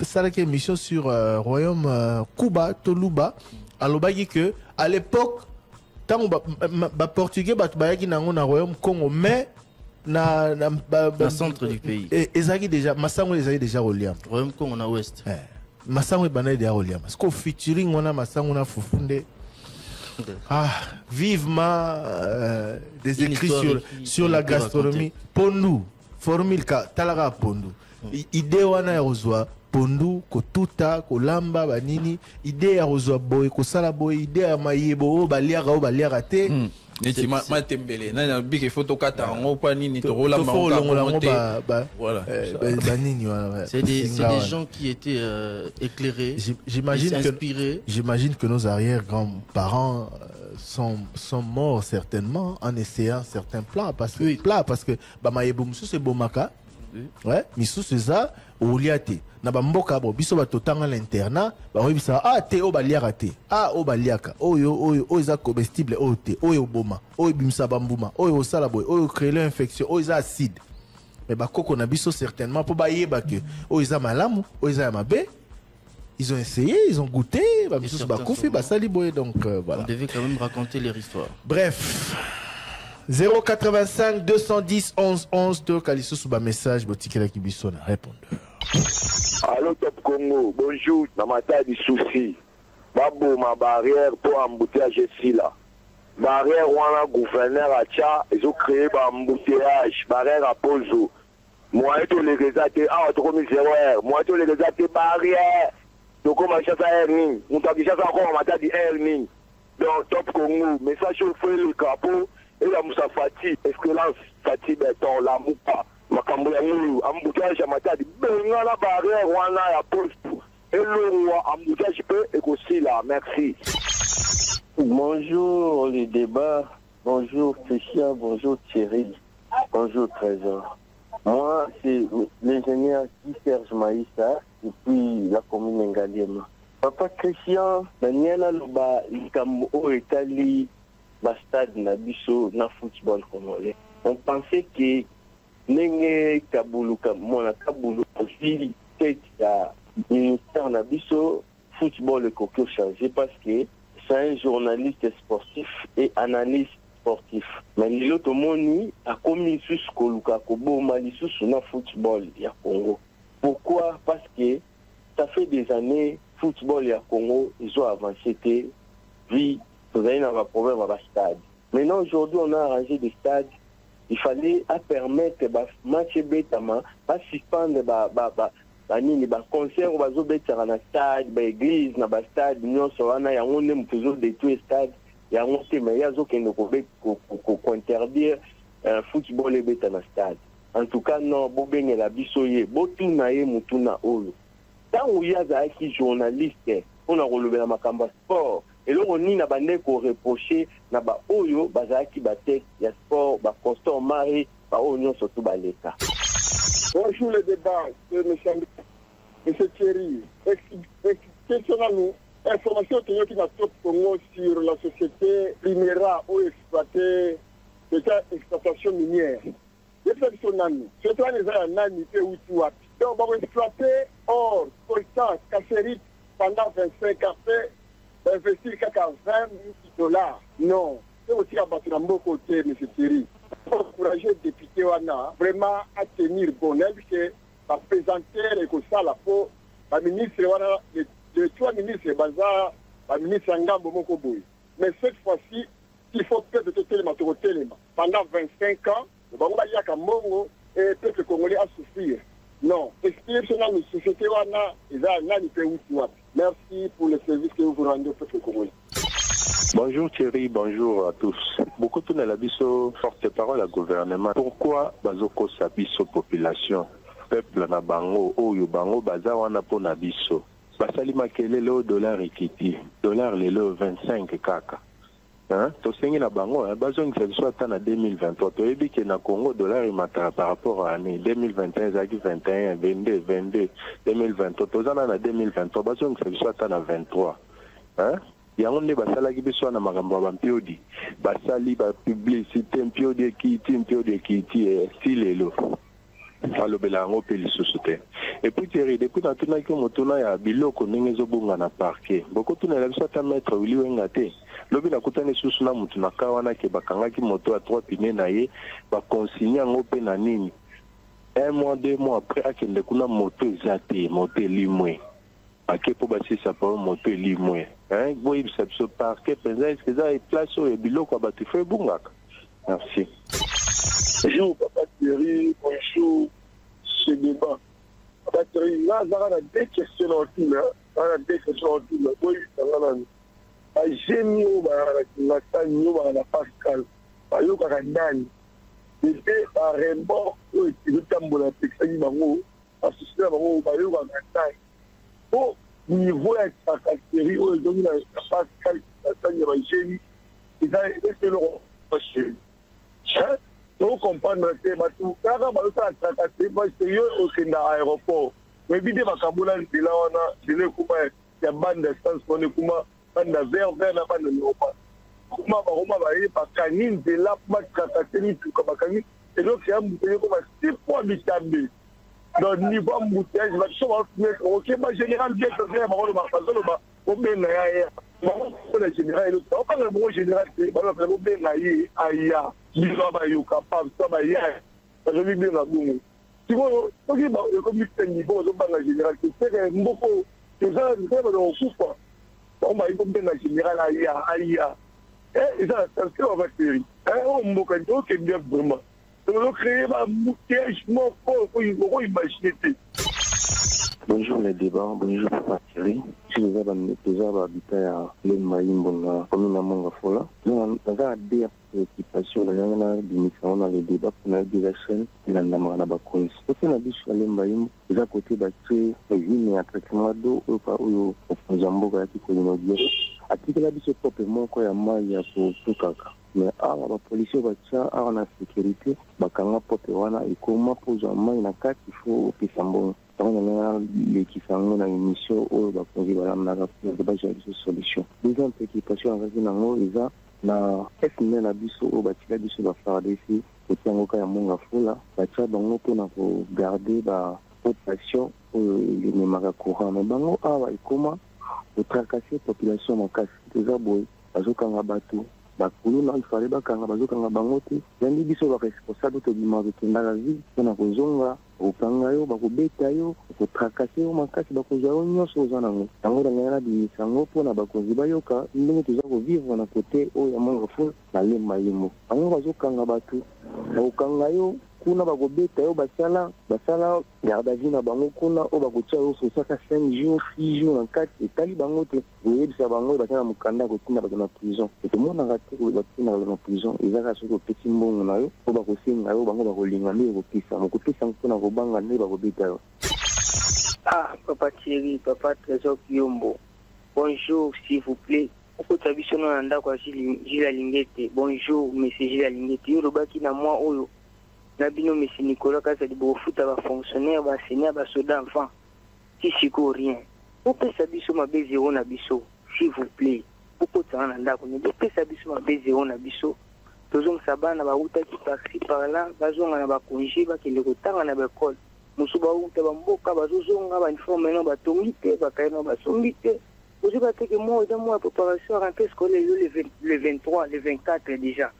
salaki émission sur Royaume Cuba Toluba alobaki que à l'époque tant ba portugais bat bayaki nango na Royaume Congo mais na centre du pays ezaki déjà masango ezaki déjà reliant Royaume Congo na ouest masango banai déjà reliant parce que featuring wana masango na fufunde vivement des écrits sur la gastronomie pondu formule ka talaga pondu idée wana ya ozwa pondu kotuta kolamba banini idée ya kozwa boy kosala boy idée ya mayebo baliaka te neti matembele na big photo kata ngo pa nini to rolamba voilà banini voilà c'est des gens qui étaient éclairés j'imagine que nos arrière-grands-parents sont morts certainement en essayant certains plats parce que mayebo musu c'est bomaka misu c'est ça oliate na bamboka bo biso batotanga l'internat bayebisa te o baliaka te o baliaka oyo eza comestible oyo te oyo boma oyo bimisa bambuma oyo osala boy oyo créer l'infection oyo eza acide mais bakoko na biso certainement po bayeba que oyo eza malamu oyo eza ya mabe ils ont essayé ils ont goûté bamisu bakufi basali boy donc voilà on devait quand même raconter leur histoire bref 085 210 11 11 to kaliso sous message botikela kibiso na répondeur. Allô Top Congo, bonjour, na mata di souci. Babo ma barrière pour embouteillage ici là. Barrière wana gouverneur acha, ils ont créé ba embouteillage, barrière à Pozo. Moi to les résultats to comme 0 moi to les résultats barrière. Donc comment ça earning, on t'a dit ça encore mata di earning. Donc Top Congo, message au feu le capot. Et la Moussa Fati, excellence Fati Beton, la Moupa, Makamboula Moulou, embouteillage à Matadi, Benga la barrière, Wana, la poste, et le roi, embouteillage peu, et aussi là, merci. Bonjour les débats, bonjour Christian, bonjour Thierry, bonjour Trésor. Moi, c'est l'ingénieur Guy Serge Maïssa, depuis la commune Ngaliema. Papa Christian, Daniela Loba, Likambo Etali, Bastade Nabiso, na football congolais. On pensait que Nenge Kabulu, Mona Kabulu, aussi, tête à ministère Nabiso, football et coco changé parce que c'est un journaliste sportif et analyste sportif. Mais l'autre moni a commis sous Koluka Kobo Malisu sur le football à Congo. Pourquoi? Parce que ça fait des années, football à Congo, ils ont avancé, puis vous avez un problème à stade. Maintenant, aujourd'hui, on a arrangé des stades. Il fallait permettre que match bétama, pas suspendre les concerts, on va dans le stade, l'église, dans le stade, nous sommes détruire le stade. Il y a un thème, il y a interdire football et bêta dans le stade. En tout cas, non, Bobeng la bisoye, Botunaye Mutuna Olo. Tant où il y a des journalistes, on a relevé la macamba sport. Et là, on y a des reproché, na ba Oyo, Bazaki Batek, il y a sport, constant mari, Oyo, surtout l'État. Bonjour le débat, M. Thierry. Expliquez-nous. Information qui est Congo sur la société Primera ou exploitée, c'est une exploitation minière. C'est ça les nani où tu as. Donc on va exploiter or, coltan, cachérite pendant 25 ans, investir jusqu'à $20 000. Non. C'est aussi à battre dans mon côté, M. Thierry. Il faut encourager le député Wana vraiment à tenir bon air, parce que la présenter et que ça, la peau, la ministre Wana, les trois ministres, la ministre Ngambo Mokoboy. Mais cette fois-ci, il faut peut-être téléma. Pendant 25 ans, le Bangola Yaka Mongo et le peuple congolais à souffrir. Non. Expliquez-nous la société Wana, merci pour le service que vous rendez au peuple congolais. Bonjour Thierry, bonjour à tous. Beaucoup de l'abisso porte-parole à gouvernement. Pourquoi Bazoko Sabiso population, peuple na bango, oyo bango baza wana po na biso. Basali makele le dollar ekiti, dollar lelo 25 kaka. Hein? Tosengi na bango, bazong biso ata na 2023. Toyebi ke na Congo dollar imata par rapport à année 2021 zaki 21, 22, 22, 2023. Tozana na 2023, bazong biso ata na 23. Hein? Yango nde basalaki biso na makambo ya bampiodi basali bapublicité mpiodi ekiti ti lelo alobela yango mpe lisusu te. Epuis Thierry, depuis natunaki motuna ya biloko ndenge ezobunga na parquet bokotunela biso ata maître Willy Wenga te lobi nakutani lisusu na mutu na ka wana ke bakangaki moto ya 3 pine na ye bakonsigne yango mpe na nini 1 mois 2 mois après akende kuna moto eza te moto elimwe ake po basisa pa moto elimwe boy biso parquet penza est-ce que ça est place au biloko abatu fe bungaka. Merci. Bonjour Papa Thierry, bonjour ce débat. Papa Thierry, là, il y a deux questions en tout. Oui, j'ai mis la Pascal, c'était un rembours qui est un peu au niveau de la Thierry, la Pascal, donc, comprendre que tout ça, c'est au aéroport. Mais bien, ma caboula, c'est là, on a, je l'ai coupé, il y a bande d'essence, on est comme bande de verre, la bande de l'Europe. Comment on va aller par canine, de là, pour traiter tout comme canine. Et donc, il y a un bouteille comme 6 points de vitamine. Dans le niveau bouteille, je vais te ok, ma général, bien que je vais au bien, le général, on parle de général, on bien, il est capable, ça va y aller. Je vais bien la boue. Si vous avez un niveau, vous avez un général, c'est beaucoup. C'est ça, vous avez un coup. On va bien la général, aïe. Et ça, c'est ce qu'on va faire. On va faire bien vraiment. On va créer un bouteille, il faut imaginer. Bonjour les débats, bonjour Papa Thierry. Si vous avez habité à l'Emaïm, commune à Mongafola, nous avons des préoccupations dans les débats pour la direction de la Namarabakonis. Quand on a dit sur l'Emaïm, vous avez côté battu, une traitement d'eau, au Zamboga qui est atikela biso pope moko ya mai ya kotukaka mais awa bapolisier batia awa na sécurité bakanga pope wana ekoma kozwa mai na kati fo opesa mbongo ntango nanga lekisa yango na émission oyo bakonzi balamnaka bazwa biso solution deuxième préoccupation azaki nango eza na FNL na biso oyo batika biso bafardesi kotia yango ka ya monga fula batia bango mpona kogarde bapopulation oyo elememaka courant mais bango awa ekoma kotracasser population makasi eza boye bazokanga bato bakulu na ifale bakanga bazokanga bango te yangi biso baresponsable tobima tokendaka ville mpona kozonga okanga yo bakobeta yo kotracasser yo makasi bakozwa yo nyonso oza nango yango ndangai na bimisa yango mpona bakonzi bayoka ndenge toza kovivre na kote oyo ya monga fula na lemba yemo bango bazokanga bato bakokanga yo kuna bakobeta yo basala garde à vue na bango kuna oyo bakotia yo sosaka 5 jours 6 jours na kati etali bango te koyebisa bango batia na mokanda kotinda bato na prison etomonaka te batinda bato na prison ezaka soki opesi mbongo na yo oyo bakosenga yo bango bakolinga nde ekopesa mokopesa mpona kobanga nde bakobeta yo. Papa Thierry, Papa Trésor Kiyombo, bonjour s'il vous plaît. Okota biso na ndako ya Gilles Alingete. Bonjour monsieur Gilles Alingete. Yo lobaki na moi oyo na bino monsieur Nicolas Kazadi bofuta ba fonctionnaire ba senior ba soda enfant. Si siko rien. Opesa biso mabe zéro na biso s'il vous plaît. Okota na ndako ni opesa biso mabe zéro na biso. Tozong sabana ba uta ki par-ci par-là, bazonga na ba congé ba kende kotanga na ba école. Musuba uta ba mboka bazozonga ba uniforme no ba tongite ba kaino ba sombite. Vous avez que moi, dans ma préparation à rentrée scolaire le 23, le 24 déjà.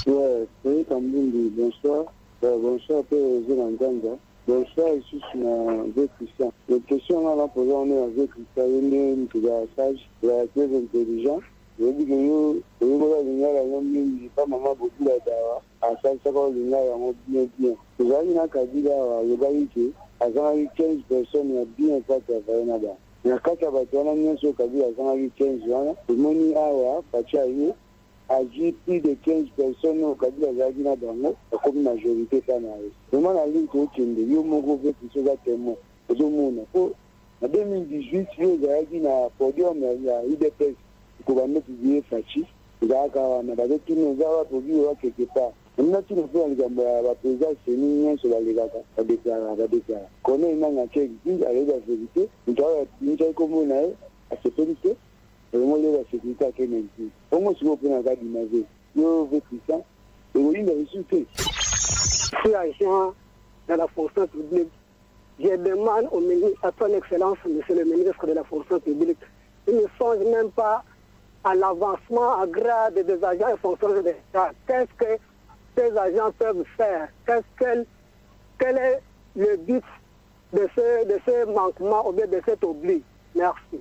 Ouais, c'est Kambundi, bonsoir. Bonsoir, Père Zélanganga. Bonsoir, ici, je suis un vieux Christian. La question, on a posé, on est un vieux Christian, on est un sage, il est très intelligent. Je dis que nous, je pas maman beaucoup là-dedans. À ça, ça va, il y a bien. Vous avez un candidat, il y a 15 personnes, il y a bien pas travailler là-bas. Na kati ya bato wana nyonso kabila azangaki 15 wana tomoni awa batia ye aji plus de 15 personnes oyo kabila azalaki na bango akomi majorité ta na ye vraimen na ligne tookende yo moko mpe biso eza témoin ozomona po na 2018 yo ezalaki na podium ya UDPS ekobanda publie faci ezalaka wana bazotuna eza baproduit oyo quelque part nati na mpe na likambo ya baprésident seni nyonso balekaka badeklara kone enanga keki alobi basécurité ntai kombo na ye asepeli te elongo leo basécurité akende nti ongo sikoyo mpe na kadima ve yo ve christian ekolinda resu te. Je suis agent de la fonction publique. Je demande au ministre, à son excellence, monsieur le ministre de la fonction publique, il ne songe même pas à l'avancement à grade des agents et fonctionnaires de l'État. Qu'est-ce que ces agents peuvent faire? Quel est le but de ce manquement ou bien de cet oubli? Merci.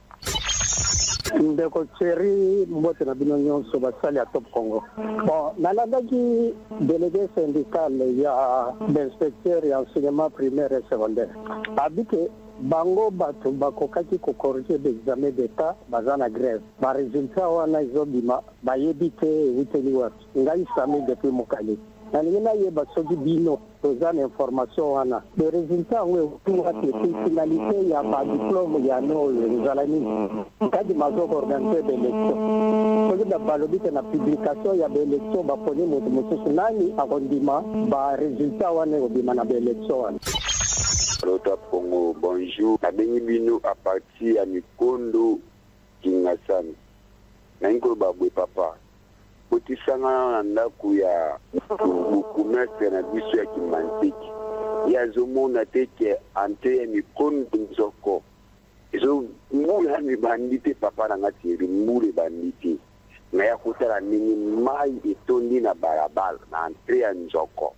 ndeko Thierry mbote na bino nyonso basali ya Top Congo. Bon, nalandaki délégué syndical ya d'inspecteur ya enseignement primaire et secondaire abike bango bato bakokaki kokorige d'examen d'état baza na grève baresultat wana ezobima bayebi te ewuteli wapi ngai sami depuis mokali nalingi nayeba soki bino toza na information wana le résultat yango ewuti ete finalité ya badiplome yano oyo ezala nini kadi mazokoorganize baélection soki balobi te na publication ya baélection baponi moto mosusu nani akondima baresultat wana ekobima na baélection wana. Top Congo, bonjour. Nabengi bino à partir ya Mikondo Kingasani. Na inko babwe papa. Kotisanga na ndako ya bukumestre na biso ya Kimantiki. Ya zomona teke ante ya Mikondo Nzoko. Ezo mbula ni bandite papa na ngati mbule bandite. Na ya kutala nini mai etondi na barabara na ante ya Nzoko.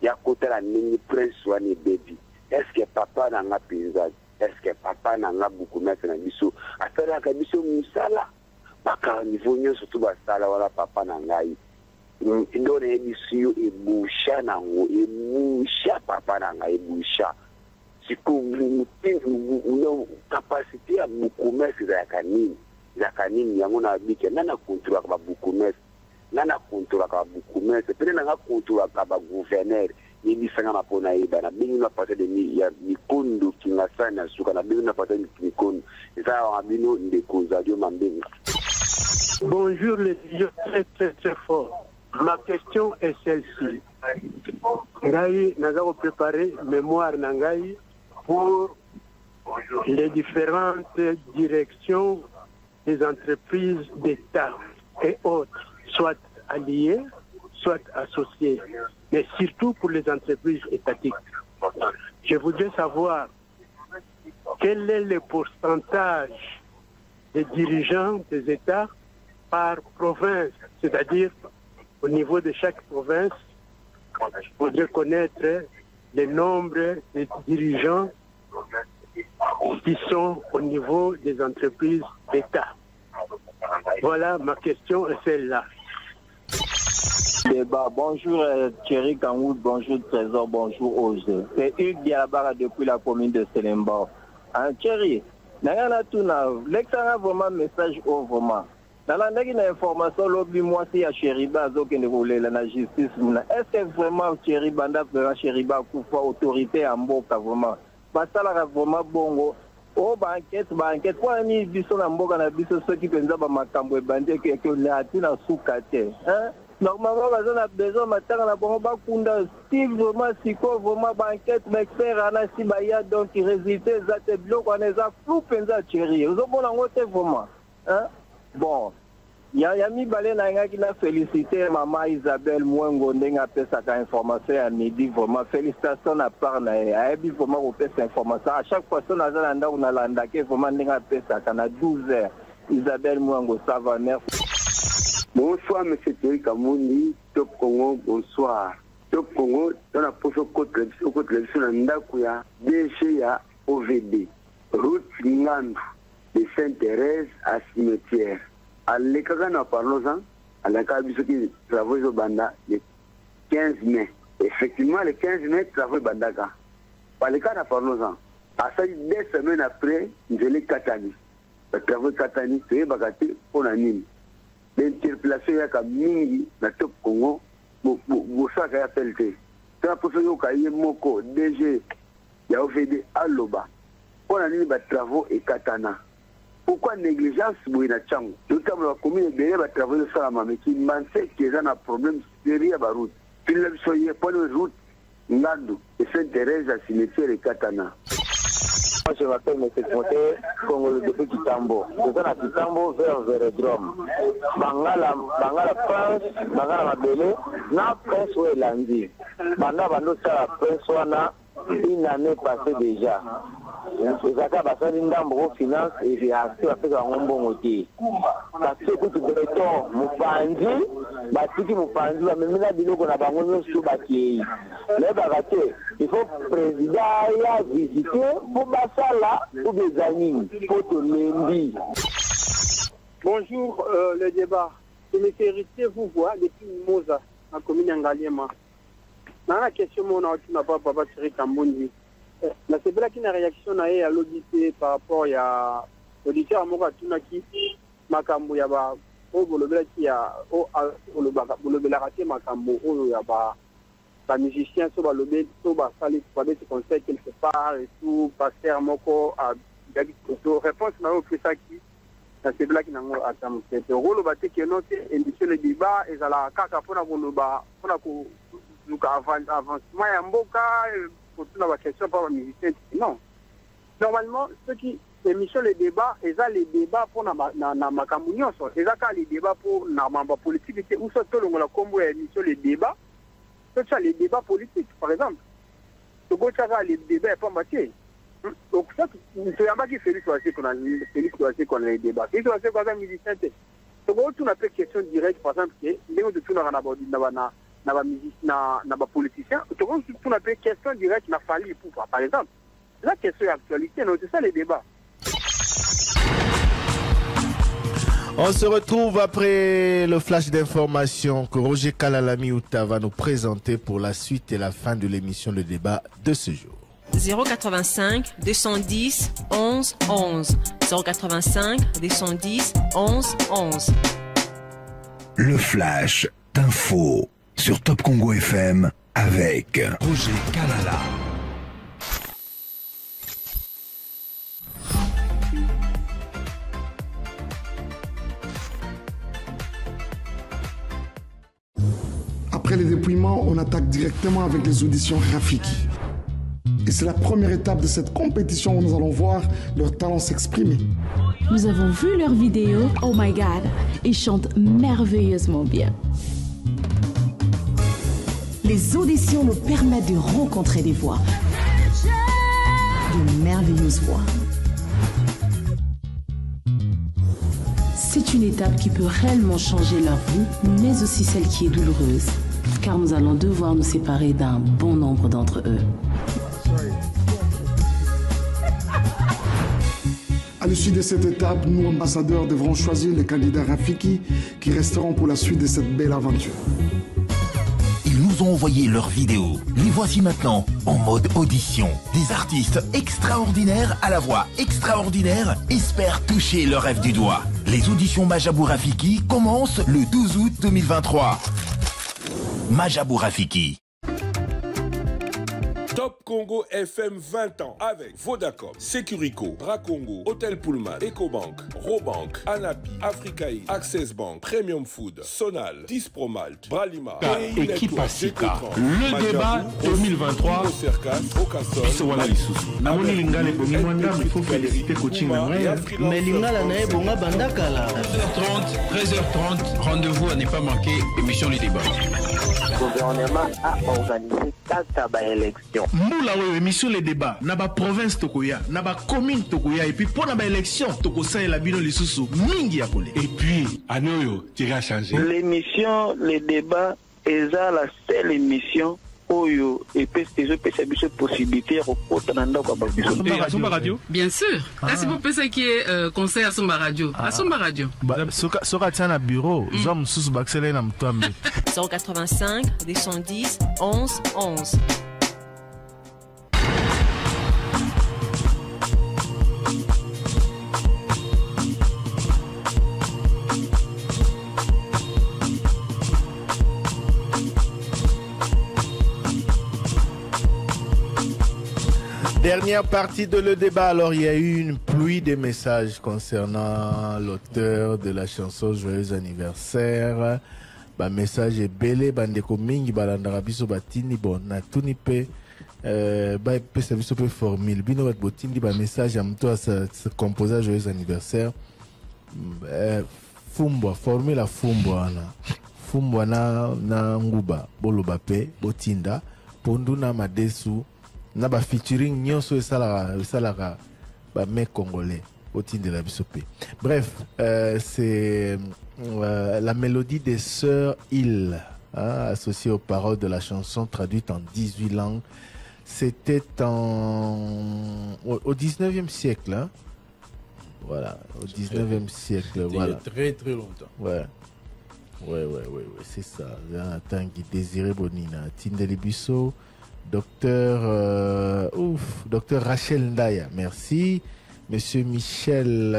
Ya kutala nini press wani baby. Est-ce que papa n'a pas paysan? Est-ce que papa n'a pas beaucoup mettre na biso? Affaire ka biso musala. Baka niveau nyo surtout ba sala wala papa na ngai. Ndone ebisu e busha na ngo e busha papa na ngai busha. Siku no capacité ya bukumesi za kanini yango na bike nana contrôle ka bukumesi. Nana contrôle ka bukumesi. Pele na contrôle ka ba gouverneur. yebisanga na pona yeba na bino na partir de ya mikondo kingasani na suka na bino na partir de mikondo eza wa bino ndeko zadio mambenga. Bonjour les vieux, très très très fort. Ma question est celle-ci. Ngai naza préparer mémoire nangai pour les différentes directions des entreprises d'État et autres, soit alliées, soit associées, mais surtout pour les entreprises étatiques. Je voudrais savoir quel est le pourcentage des dirigeants des États par province, c'est-à-dire au niveau de chaque province. Je voudrais connaître le nombre de dirigeants qui sont au niveau des entreprises d'État. Voilà, ma question est celle-là. Bonjour Thierry Kangoud, bonjour Trésor, bonjour Ose. C'est Hugues Diabara depuis la commune de Selemba. Thierry, l'excellent vraiment message au vraiment. Dans la information, lobby moi si à Chériba, la justice. Est-ce que vraiment Thierry Banda fera Chériba Koufa autorité en Mboka vraiment? Parce que là vraiment bongo. Oh banquette, pour ami biso na Mboka na biso ceux qui pensent ba makambo e bandé que la tina soukate. Hein? Normalement, on a besoin maintenant na bongo ba kunda si vraiment siko vraiment banquette expert ana si baya donc résultat za te bloc on les a flou penza Thierry. Vous avez bon ngote vraiment. Hein? Bon, il y a mis balé na qui l'a félicité maman Isabelle Mwengo ndenga pesa ka information à midi vraiment félicitations à part na a bi vraiment au pesa information à chaque fois on a landa on a landa que vraiment ndenga pesa kana 12h Isabelle Mwengo ça va merci. Bonsoir monsieur Thierry Kamundi, Top Congo, bonsoir. Top Congo dans la poche côte sur la ndako ya DG ya OVD route Ngandu de Sainte-Thérèse à cimetière. À l'écran parlons à la cabine qui travaille au Banda le 15 mai. Effectivement, le 15 mai, travaille Bandaka. Par les cas parlons à ça, 2 semaines après, nous allons Katani. Le travail Katani, c'est Bagati pour la Nîmes. L'interpellation est à Mingi, dans Top Congo, pour ça qu'il y a pelleté. C'est la position qu'il y a Moko, DG, il y a OVD à Loba. Pour la Nîmes, les travaux et Katana. Pourquoi négligence Bouina Tchang? Tout comme la commune de Béné travaux de Salama, mais qui pensait qu'il y a un problème sérieux à la route. Puis il y a pas de route, Ngandu, et Sainte-Thérèse à cimetière et Katana. Moi je m'appelle M. Côté, Congo depuis Kitambo. Je suis à Kitambo vers Vérodrome. Bangala France, Bangala Mabele, na Prince Ouelandi. Banda Bando Sala Prince Wana, une année passée déjà. Ezaka basali ndambo finance et réaction avec un bon côté. Parce que tout breton mupanzi batiki mupanzi ba memela biloko na bango nyonso baki. Le bagate il faut président ya visiter pour basala pour des amis pour te lundi. Bonjour le débat. Je me fais hériter vous voir depuis Moza en commune Ngaliema. Dans la question mon n'a pas papa Thierry Kambundi. La c'est là qu'il y a une réaction à l'audité par rapport à l'auditeur Amoura Tunaki, Makambo Yaba, au Bolobela qui a au Bolobela raté Makambo, au Yaba, la musicien, sur le bébé, sur le salé, sur le conseil quelque part, et tout, pasteur Moko, à Gabi Koto. Réponse n'a pas fait ça qui, la c'est là qu'il y a un atteint. C'est le rôle de qui est noté, émission le débat, et à la carte à Fona Boloba, Fona Ko, avancement Yamboka, pour la question par les musiciens. Non. Normalement, ceux qui émission les débats, ils ont les débats pour na makamunyo, ils ont les débats pour na mamba politique, ou soit tout le monde a combo émission les débats, tout ça les débats politiques, par exemple. Donc ça va les débats pas matière. Donc ça, c'est un qui fait l'histoire qu'on a les débats. C'est l'histoire qu'on a les musiciens. Donc on a fait question directe, par exemple, que nous de tout na politicien, on a fait question directe na Fali pour par exemple. La question d'actualité, c'est ça les débats. On se retrouve après le flash d'information que Roger Kalalami-Outa va nous présenter pour la suite et la fin de l'émission Le Débat de ce jour. 085 210 11 11 085 210 11 11. Le flash d'info sur Top Congo FM avec Roger Kalala. Après les dépouillements, on attaque directement avec les auditions Rafiki. Et c'est la première étape de cette compétition où nous allons voir leurs talents s'exprimer. Nous avons vu leurs vidéos. Oh my God, ils chantent merveilleusement bien. Les auditions nous permettent de rencontrer des voix. De merveilleuses voix. C'est une étape qui peut réellement changer leur vie, mais aussi celle qui est douloureuse, car nous allons devoir nous séparer d'un bon nombre d'entre eux. À l'issue de cette étape, nous, ambassadeurs, devrons choisir les candidats Rafiki qui resteront pour la suite de cette belle aventure. Ils nous ont envoyé leurs vidéos. Les voici maintenant en mode audition. Des artistes extraordinaires à la voix extraordinaire espèrent toucher le rêve du doigt. Les auditions Majabou Rafiki commencent le 12 août 2023. Majabou Rafiki. Top Congo FM 20 ans avec Vodacom, Securico, Bracongo, Hôtel Pullman, Ecobank, Robank, Anapi, Africaï, Access Bank, Premium Food, Sonal, Dispromalt, Bralima, Équipe Asika. Le débat 2023. Bisowala Lisusu. Namoni lingale bongi mwanda, il faut féliciter coaching na maya. Mais lingala na bonga bandakala. 13h30, rendez-vous à ne pas manquer, émission Le Débat. Le gouvernement a organisé 4 élections. Moula oui, émission Les Débats. Naba province tokoya, naba commune tokoya, et puis pour naba élection, tokosa et la bino lisusu, mingi ya kole. Et puis, anoyo, tira changer. L'émission Les Débats est la seule émission oyo et puis je peux savoir possibilité de rencontrer Somba Radio. Bien sûr. Là c'est pour ça qui est conseil à Somba Radio. À Somba Radio. Soka tient un bureau, j'aime sous baxelé na mtombe. 085 210 11 11. Dernière partie de le débat. Alors, il y a eu une pluie de messages concernant l'auteur de la chanson Joyeux anniversaire. Ba message est belé, bandeko mingi balandara biso batini bon na tuni pe ba pesa biso pe formule bino bat botindi ba message am to sa composer Joyeux anniversaire. Fumbwa formule fumbwa na nguba boloba pe botinda ponduna madesu na ba featuring nyonso esalaka ba mec congolais au titre de la bisopé. Bref, c'est la mélodie des Sœurs Hill, associée aux paroles de la chanson traduite en 18 langues. C'était au 19e siècle. Hein? Voilà, au 19e siècle. Voilà. Il y a très très longtemps. Ouais, c'est ça. Attends, qui désirait Bonina. Tindeli Bisso. Docteur Rachel Ndaya, merci. Monsieur Michel,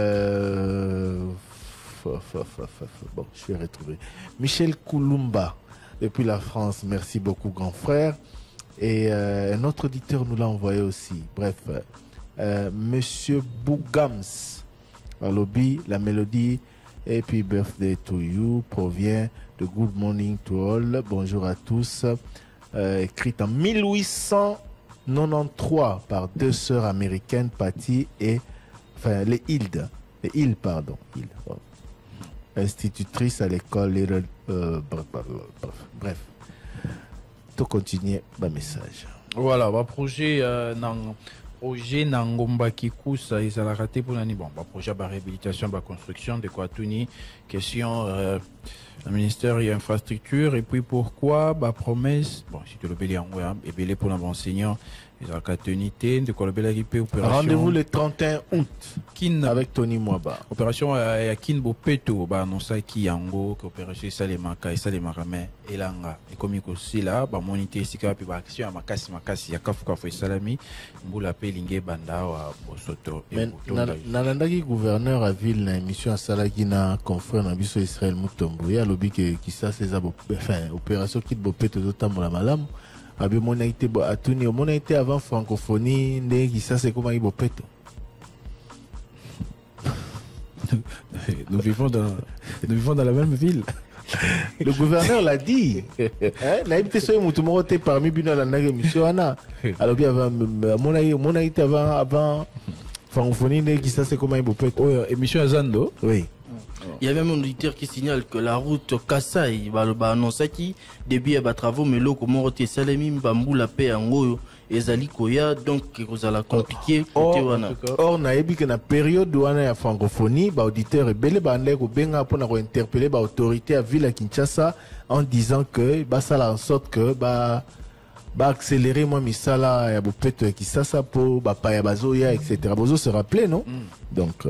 bon, je vais retrouver. Michel Koulumba, depuis la France, merci beaucoup, grand frère. Et un autre auditeur nous l'a envoyé aussi. Bref, Monsieur Bougams, à lobby, la mélodie et puis Birthday to You provient de Good Morning to All. Bonjour à tous. Écrite en 1893 par deux sœurs américaines, Patty et les Hill, pardon, institutrice à l'école Little, bref, tout continuer le message. Voilà, projet Nangomba Kikusa ils ont raté pour l'année. Bon, projet de réhabilitation, de construction de Kwatuni, question le ministère et infrastructure et puis pourquoi promesse bon si tu le belé en et belé pour l'enseignant Rendez-vous le 31 août avec Tony Mwaba. Opération à Kin Bopeto, annonça qui yango, opération Salemaka et Salemarame, Elanga, et comme il aussi là, monité Sika, puis action à Makasi, Yakafuka, Salami, Mboula Pelingue, Banda, Bosoto. Nalandaki gouverneur à ville, na émission à Salagina, confrère Nabiso Israël Moutombo, il y a lobby qui ça, c'est opération Kin Bopeto, d'autant la malam. Mon a été avant francophonie, ça c'est comment il bopeto. Nous vivons dans la même ville. Le gouverneur l'a dit. Naïbté soye mutumorote parmi bino la nage mission ana. Alors bien mon a été avant francophonie, ça c'est comment il bopeto. Émission Azando. Oui. Il y avait même un auditeur qui signale que la route Kassai va annoncer qui début à travaux mais l'eau comme on Salemi Bambou la paix en haut et Zali Koya donc vous allez compliquer. Or na ebi que na période où on a francophonie, ba auditeur et belle bande ko benga pour na interpeller ba autorité à ville à Kinshasa en disant que ba ça la en sorte que ba accélérer moi misala ya bopeto qui ça pour ba pa ya bazoya etc. Bozo se rappeler non? Donc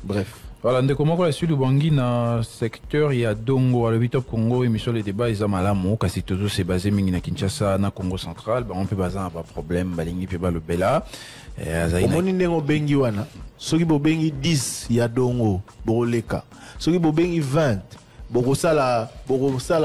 bref. Voilà, ndeko moko la sud Bangi na secteur ya Dongo à l'hôpital Congo émission les débats ils amalamu kasi toujours c'est basé mingi na Kinshasa na Congo central on peut baser pas problème balingi pe ba le bela omoni ndengo bengi wana soki bo bengi 10 ya Dongo boleka soki bo bengi 20 bokosala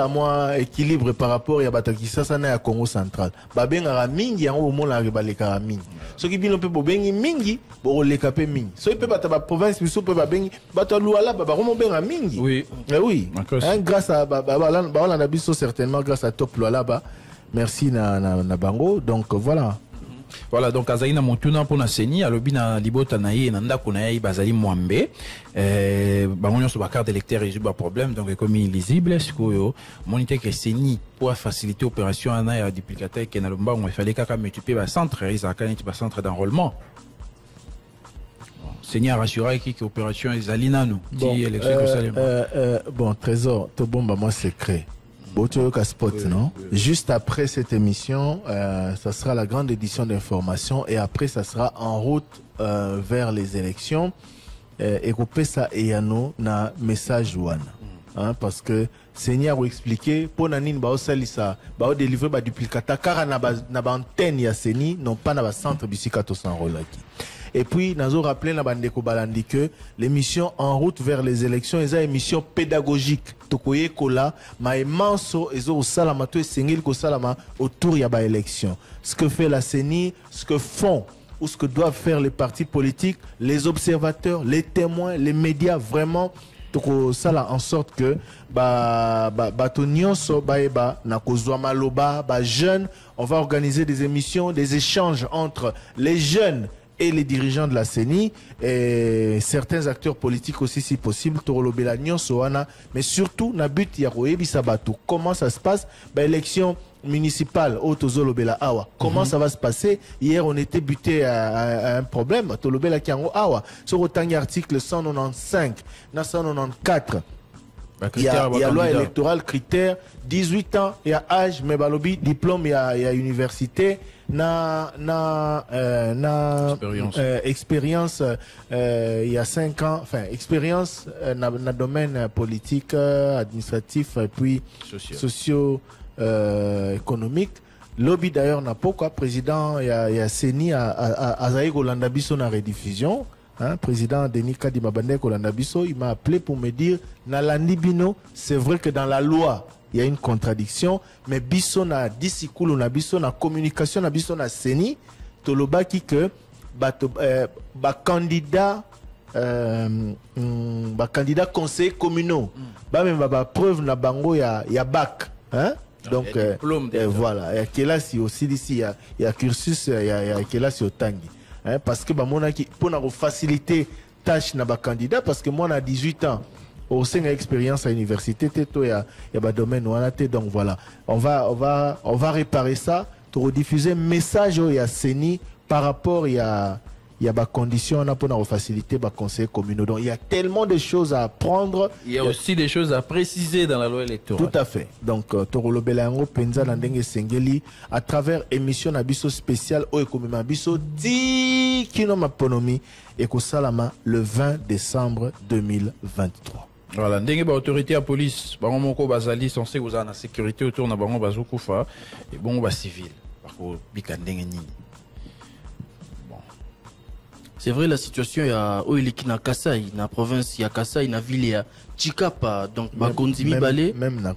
moi équilibre par rapport ya bataki sasa na ya Congo central babenga mingi yango bomona baleka mingi soki bino pe bobengi mingi boleka pe mingi soki pe bata ba province biso pe babengi bato luala ba romo benga mingi oui oui grâce à na biso certainement grâce à Top Luala ba merci na bango donc voilà. Voilà, donc Azaïna Montuna pour na Seni, à l'obina Libota Naïe, Nanda Kunaï, Bazali Mwambe, Bangonyon sur la carte d'électeur résout le problème, donc comme illisible, ce que moniter que Seni pour faciliter l'opération à duplicateur qui est dans le bas, il fallait qu'à multiplier le centre, il a centre d'enrôlement. Seni a rassuré que l'opération est Zalinanu, qui est bon, Trésor, tout bon, moi secret. Spot, non? Juste après cette émission, ça sera la grande édition d'information et après ça sera en route vers les élections. Et couper ça et yano na message one. Parce que Seigneur a expliqué pour nanine bao salisa bao délivrer ba duplicata car na ba antenne ya Seni non pas na ba centre bisikato sans rolaki. Et puis, nous avons rappelé que l'émission En route vers les élections est une émission pédagogique. Tokoye kola, ma manso ezo salama to sengil ko salama autour ya ba élection. Ce que fait la CENI, ce que font ou ce que doivent faire les partis politiques, les observateurs, les témoins, les médias, vraiment toko sala en sorte que batonionso baeba na kozwa maloba ba jeunes, on va organiser des émissions, des échanges entre les jeunes et les dirigeants de la CENI et certains acteurs politiques aussi si possible torolobela nyonso wana mais surtout na but ya koyebisa bato comment ça se passe élection municipale au tozolobela awa comment ça va se passer. Hier on était buté à un problème tolobela kiango awa sur autant article 195 na 194 il y a loi électorale critère 18 ans il y a âge mais balobi diplôme il y a université expérience il y a 5 ans enfin expérience na domaine politique administratif et puis socio économique lobby d'ailleurs n'a pas président il y a Seni à Zaïgo Landabiso na rediffusion. Président Denis Kadima Bandé Kolandabiso, il m'a appelé pour me dire Nalandi Bino, c'est vrai que dans la loi il y a une contradiction, mais biso na disikulu na biso na communication na biso na Seni, tolobaki que candidat conseiller communaux, même preuve na bango ya bac, donc voilà, il y a kelasi aussi ici, il y a cursus, il y a kelasi au tangi. Parce que pour faciliter tâche na ba candidat parce que moi on a 18 ans au sein de expérience à l'université il y a domaine donc voilà on va réparer ça pour rediffuser message au Seni par rapport il y a il y a des conditions pour faciliter les conseils communaux. Donc il y a tellement de choses à apprendre. Il y a aussi des choses à préciser dans la loi électorale. Tout à fait. Donc Torolo Belango Penza Landenge Sengeli à travers émission Nabiso spéciale au Ekomima Biso Ti Kino Maponomi et Kosalama le 20 décembre 2023. Voilà, ndenge ba autorité à police, bango moko bazali censé vous en sécurité autour na bango bazokufa et bon ba civil. Bako bika ndenge nini. C'est vrai, la situation il y a Oiliki na Kasai, na province ya Kasai, na ville ya Chikapa, donc Bakonzimi Balé. Même na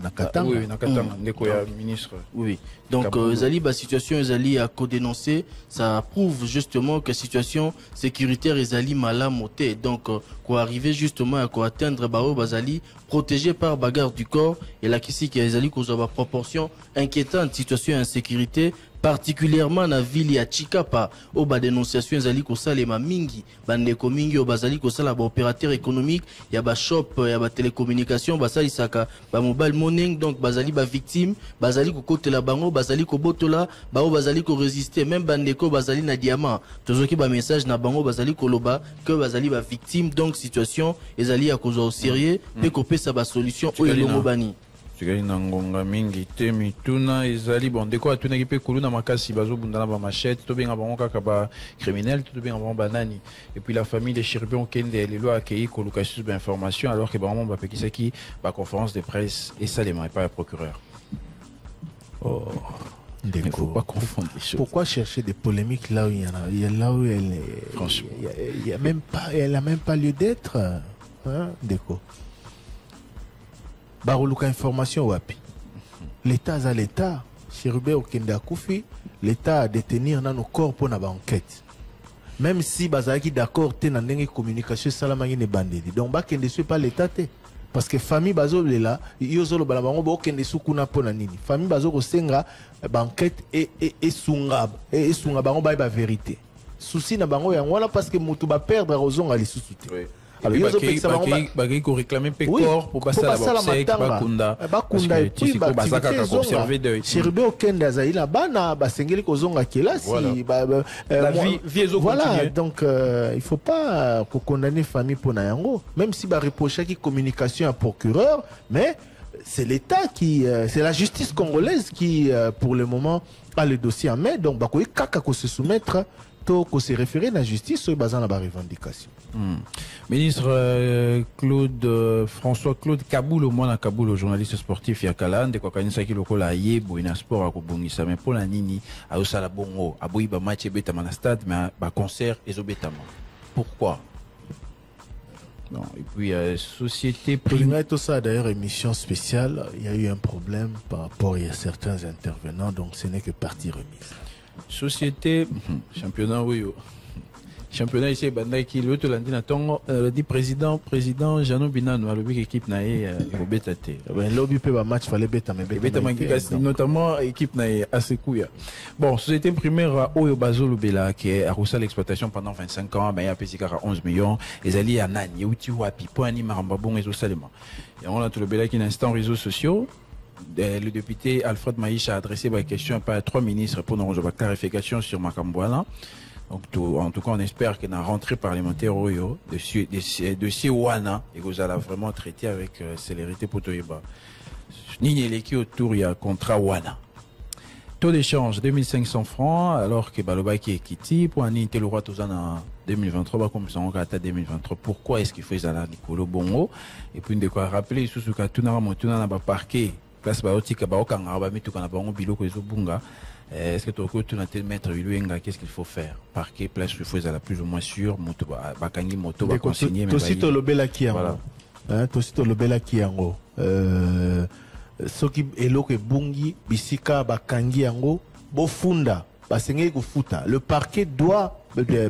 Katanga. Oui, na Katanga, ndeko ya ministre. Oui, donc Zali, la situation Zali a co-dénoncé, ça prouve justement que la situation sécuritaire Zali malamoté. Donc, quoi arriver justement à quoi atteindre Bao Bazali, protégé par bagarre du corps, et là qui qui Zali cause une proportion inquiétante, situation d'insécurité, particulièrement dans la ville ya Chikapa, où ba dénonciation Zali Kosale ma mingi, bandeko mingi au Bazali Kosala ba opérateur économique, ya ba shop, ya ba télécommunication, Basali Saka, ba mobile money, donc Bazali ba victime, Bazali ko kote la bango, Bazali ko botola, bao Bazali ko résister, même bandeko Bazali na diamant. Tozoki ba message na bango Bazali ko loba que Bazali ba victime, donc situation Ezali à cause au sérieux, pe kopé sa ba solution ou elongo bani. Tukali na ngonga mingi te mituna ezali bon ndeko atuna ki pe kuluna makasi bazo bundana ba machette to benga bango kaka ba criminel to benga bango banani et puis la famille de Chirbion Kende les lois accueilli colocation d'information alors que bango ba pekisa ki ba conférence de presse et ça les pas le procureur. Oh il faut pas confondre les choses. Pourquoi chercher des polémiques là où il y en a, il y a là où elle est, franchement il y a même pas, elle a même pas lieu d'être, hein, Ndeko. Baroulouka information wapi. L'État a l'État. Chirubé au Kenda Koufi, l'État a détenir dans nos corps pour une enquête. Même si Bazaki d'accord, t'es dans une communication salamani ne bandidi. Donc Bakende ne suit pas l'État. Parce que famille Bazo là, Yozolo Balabango Bokende Sukuna Ponanini. Famille Bazo Senga, banquette et Sungab. Et Sungabango Baïba vérité. Souci na bango yangwana parce que Moutou va perdre Rozon à l'issouté. Alors, il faut réclamer corps pour passer à la obsèque, Bakunda. Bakunda, et puis, Chirubé au Kenda Zaïla, Bana, Basengeli Kozonga Kelasi. La vie est au voilà, donc il ne faut pas condamner famille pour Nayango, même si bah reprocher qui communication à procureur, mais c'est l'État qui, c'est la justice congolaise qui, pour le moment, a le dossier en main. Donc, bah, il faut se soumettre. Qu'on se référer à la justice sur basant la revendication. Ministre François Claude Kaboul, au moins à Kaboul, le journaliste sportif Yakalan, de Kokanisa qui loko la yebo ina sport à Kobungisa, mais pour la nini, à Osala Bongo, à Boiba match et betama na stade, mais à concert et betama. Pourquoi? Non, et puis société privée. Tout ça d'ailleurs émission spéciale, il y a eu un problème par rapport à certains intervenants, donc ce n'est que partie remise. Société championnat oui championnat ici bandaki l'autre lundi na tongo dit président Jano Binano a lobby équipe na au betate ben lobby peut ba match fallait beta mais beta notamment équipe na Asekuya. Bon, société primaire Oyo Bazolo Bela qui est à Roussa l'exploitation pendant 25 ans, ben il y a pesika 11 millions et ali à Nani uti wapi po ani maramba bon réseau salema. Et on a tout le Bela qui instant réseaux sociaux. Le député Alfred Maïch a adressé des questions à 3 ministres pour nous avoir clarification sur Makambouana. Donc, en tout cas, on espère que dans la rentrée parlementaire, de dossier Wana, et vous allez vraiment traiter avec célérité pour Toyeba. Ni qui autour, il y a contrat Wana. Taux d'échange 2500 francs, alors que Baloba qui est quitté pour un intel roi tous en 2023, comme ça on a 2023. Pourquoi est-ce qu'il fait ça là, Nicolo Bongo? Et puis, de quoi rappeler, sous ce cas, tout n'a pas parqué. Place baotika baokanga ba mitu kana bango biloko ezobunga est-ce que toko tu na mettre biluenga qu'est-ce qu'il faut faire parquet place il faut la plus ou moins sûr moto ba kangi moto ba consigner mais to sito lobela ki yango hein to sito lobela ki yango soki eloko ebungi bisika ba kangi yango bofunda basengeli kufuta le parquet doit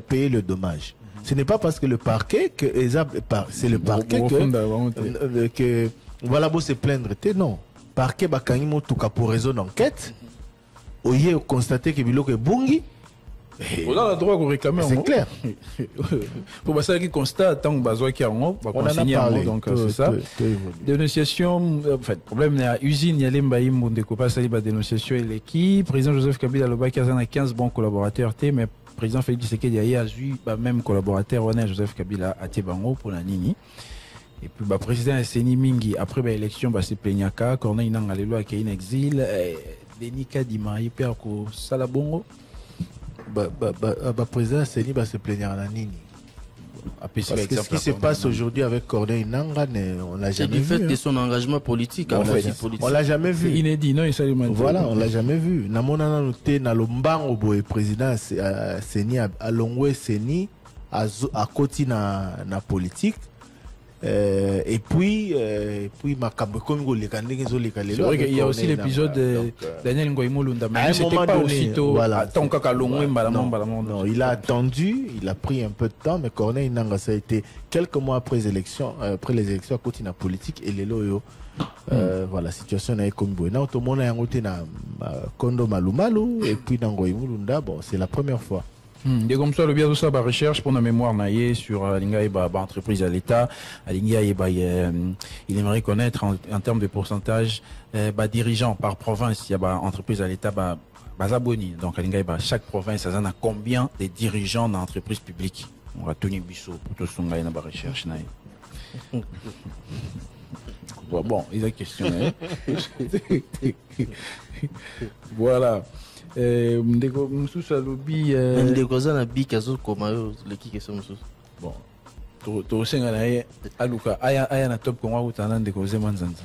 payer le dommage. Ce n'est pas parce que le parquet que c'est le parquet que voilà beau se plaindre non. Parquet bakangi motuka pour raison d'enquête. Oye constater que biloko est bungi. On a le droit de réclamer. C'est clair. Pour ça qui constate tant que besoin qui a on en a parlé. Donc c'est ça. Dénonciation. En fait, problème à usine y a l'embaïm monde de copa ça dénonciation et l'équipe. Président Joseph Kabila Loba qui a 15 bons collaborateurs mais président Félix Tshisekedi a eu même collaborateur Joseph Kabila à Tebango pour la Nini. Et puis le président Seni Mingi après l'élection c'est Peñaka, Corneille Nangalelo qui est en exil, Denis Kadima il perd ko Salabongo. Président Seni va se plaindre à la Nini. Parce que ce qui se passe aujourd'hui avec Corneille Nangaa, on l'a jamais vu. C'est du fait de son engagement politique. On l'a jamais vu. C'est inédit, non? Voilà, on l'a jamais vu. Namona noté na lombango boy président Seni a longwe Seni à côté na politique. Et puis c'est vrai qu'il y a aussi l'épisode de Daniel Ngoïmoulunda, mais c'était pas aussitôt. Voilà, non, il a attendu, il a pris un peu de temps, mais Corneille Nangaa, ça a été quelques mois après les élections à côté de la politique et les loyaux. Voilà, situation est comme ça. Now, tout le monde a été na Kondo Malumalu et puis dans Ngoïmoulunda, bon, c'est la première fois. Et comme ça, le bien de ça, recherche pour la mémoire naïe sur l'entreprise à l'État. Il aimerait connaître en termes de pourcentage dirigeants par province. Il y a entreprise à l'État, Bazaboni. Donc, chaque province, ça a combien de dirigeants dans l'entreprise publique? On va tenir biseau pour tout ce qu'on a dans la recherche naïe. Bon, il y a une question. Voilà. Ndeko mususu alobi ndeko za na bik azokoma yo leki question mususu bon to senga na ye aluka aya na top kongo utana ndeko zema nzanza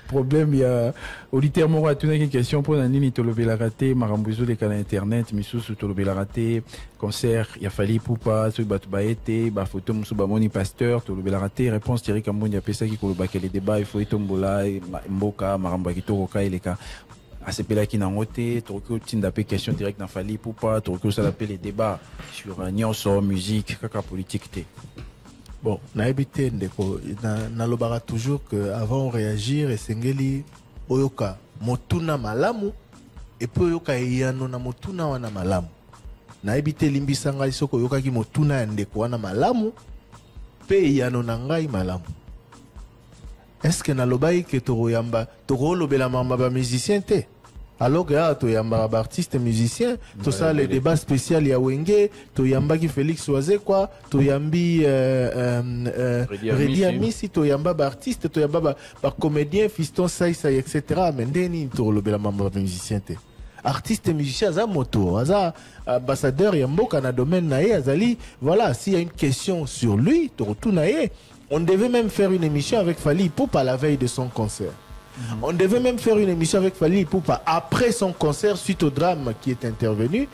problème ya auditeur moko atunaki question mpo na nini tolobelaka te makambo ezoleka na internet misusu tolobelaka te concert ya Fally Ipupa soki bato baye te bafoto mosusu bamoni pasteur tolobelaka te réponse Thierry Kambonji apesaki kolobaka le débat il faut etombola mboka makambo ya kitoko ka eleka asepela ki nango te tokoki otinda pe question direct na Fally Ipupa tokoki osala pe les débats sur nyonso musique kaka politique te. Bon, nayebi te ndeko nalobaka toujours que avant de réagir esengeli oyoka motuna malamu et puis oyoka eyano na motuna wana malamu. Nayebi te limbisa ngai soko oyokaki motuna ya ndeko wana malamu pe eyano na ngai malamu. Est-ce que nalobai que toroyamba torolobela mamba ba musicien te? Alors que to yamba ba artiste musicien, tout ça les débats spécial ya Wenge, to yamba ki Félix Oise quoi, to yambi Redi Amisi, to yamba ba artiste, to yamba ba comédien, fiston Saïsa etc. Mais ndeni torolobela mamba ba musicien te. Artiste musicien aza moto, aza ambassadeur ya mboka na domaine na ye azali, voilà, s'il y a une question sur lui, to retourna ye. On devait même faire une émission avec Fally Ipupa à la veille de son concert. On devait même faire une émission avec Fally Ipupa après son concert suite au drame qui est intervenu.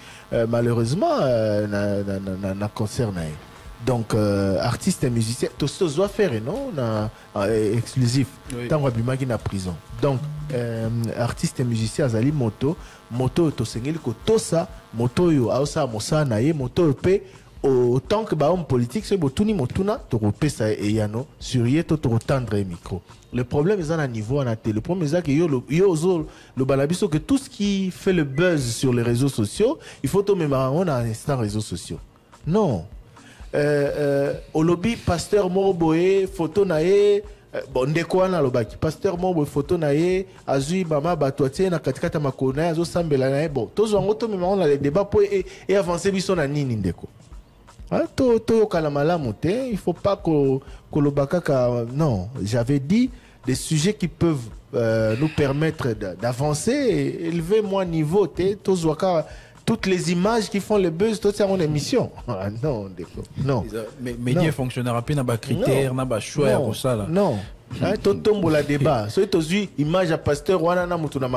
Malheureusement, na concert naï. Donc, artiste et musicien, tout ça doit faire, non? Exclusif. Tant qu'on a na prison. Donc, artiste et musicien, azali moto to sengeli ko tosa, moto yo aosa mosa naï, moto pe. Autant que homme politique, c'est botuni motuna, to repesa eyano, sur yeto to tendre micro. Le problème est à un niveau en athée. Le problème est que le balabiso que tout ce qui fait le buzz sur les réseaux sociaux, il faut tomber on a un instant réseaux sociaux. Non. Au lobby, pasteur Moroboé, photo nae, bon, ndeko na lobaki, pasteur Moroboé, photo nae, azui mama batoatie na katikata makona, azo sambela nae, bon, tous on tombe on a les débats pour et avancer biso na nini ndeko. Il faut pas que le bakaka. Non, j'avais dit des sujets qui peuvent nous permettre d'avancer et élever mon niveau. Toutes les images qui font le buzz, tout ça en émission. Ah, non, non. Mais médias fonctionnera pas dans critères, dans les choix pour ça. Non. Tombo la débat. So to zui image à pasteur wana na mutu na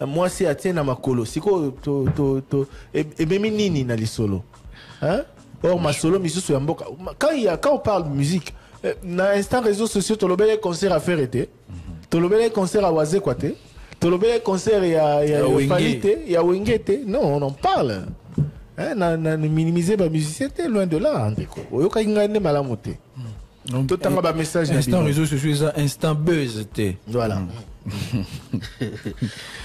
moi c'est atien na makolo. Siko to et bemi nini na lisolo. Hein? Or, ma solo, quand on parle de musique, dans l'instant réseaux sociaux, tu as le concert à faire été, tu as le concert à Oise quoi, tu as le concert à Falite, il y a Wengete. Non, on en parle. Minimiser les musiciens, loin de là. On a un malamoté. Tout le message. Instant réseaux sociaux, instant buzz. Voilà.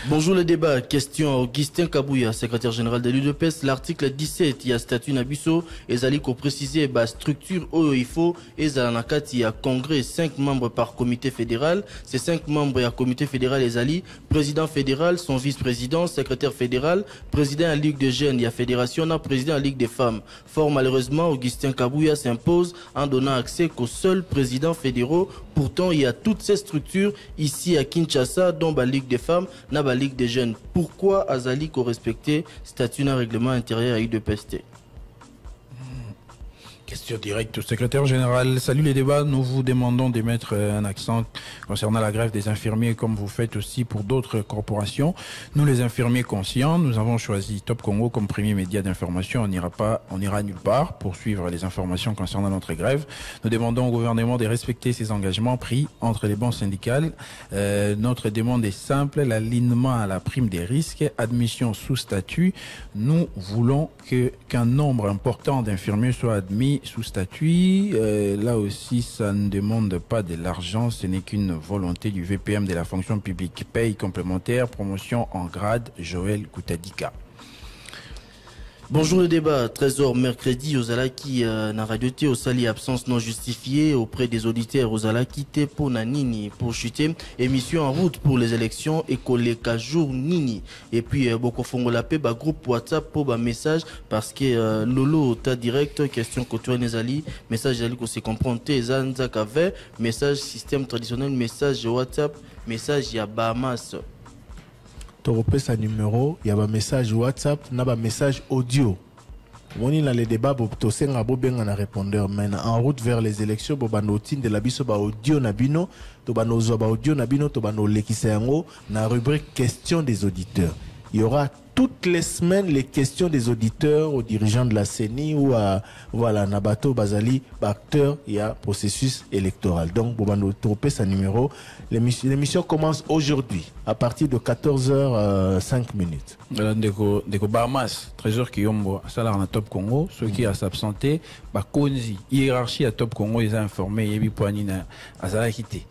Bonjour le débat. Question à Augustin Kabouya, secrétaire général de l'UDPS. L'article 17, il y a statut Nabiso, et Zali ko préciser, structure où il faut, et Zalanakati, il y a congrès, 5 membres par comité fédéral. Ces 5 membres, il y a comité fédéral et Zali, président fédéral, son vice-président, secrétaire fédéral, président à la Ligue des jeunes, il y a fédération, président à la Ligue des femmes. Fort malheureusement, Augustin Kabouya s'impose en donnant accès qu'aux seuls présidents fédéraux. Pourtant, il y a toutes ces structures ici à Kinshasa, dont la Ligue des femmes, la Ligue des jeunes. Pourquoi Azali ko respecter statut d'un règlement intérieur à UDPST? Question directe au secrétaire général. Salut les débats. Nous vous demandons de mettre un accent concernant la grève des infirmiers comme vous faites aussi pour d'autres corporations. Nous les infirmiers conscients, nous avons choisi Top Congo comme premier média d'information. On n'ira nulle part pour suivre les informations concernant notre grève. Nous demandons au gouvernement de respecter ses engagements pris entre les bancs syndicales. Notre demande est simple, l'alignement à la prime des risques, admission sous statut. Nous voulons qu'un nombre important d'infirmiers soit admis sous statut. Là aussi, ça ne demande pas de l'argent, ce n'est qu'une volonté du VPM de la fonction publique. Paye complémentaire, promotion en grade, Joël Koutadika. Bonjour le débat. Trésor mercredi aux Alaki na radio au sali absence non justifiée auprès des auditeurs aux Alaki pour Nanini pour chuter émission en route pour les élections et koleka jour nini et puis beaucoup fongo la paix groupe WhatsApp pour message parce que Lolo ta direct question côté Nezali message ali ko se comprendre Zanza kave message système traditionnel message WhatsApp message ya Bahamas. Toropé sa numéro, il y a un message WhatsApp, il y a un message audio. On est dans les débats, to senga bobenga na répondeur maintenant en route vers les élections, bobanotine de la biso ba audio nabino, to banozo ba audio nabino, to bano lekisango na rubrique questions des auditeurs. Il y aura toutes les semaines les questions des auditeurs aux dirigeants de la CENI ou à voilà Nabato Bazali, acteur, il y a processus électoral. Donc Bobano Tropé sa numéro. L'émission commence aujourd'hui à partir de 14h05. Deko Bahamas, Trésor Kiyombo, salaire na Top Congo, ceux qui a s'absenté, Konzi, hiérarchie à Top Congo, ils ont informé Yebi Poanina, Azala quitté.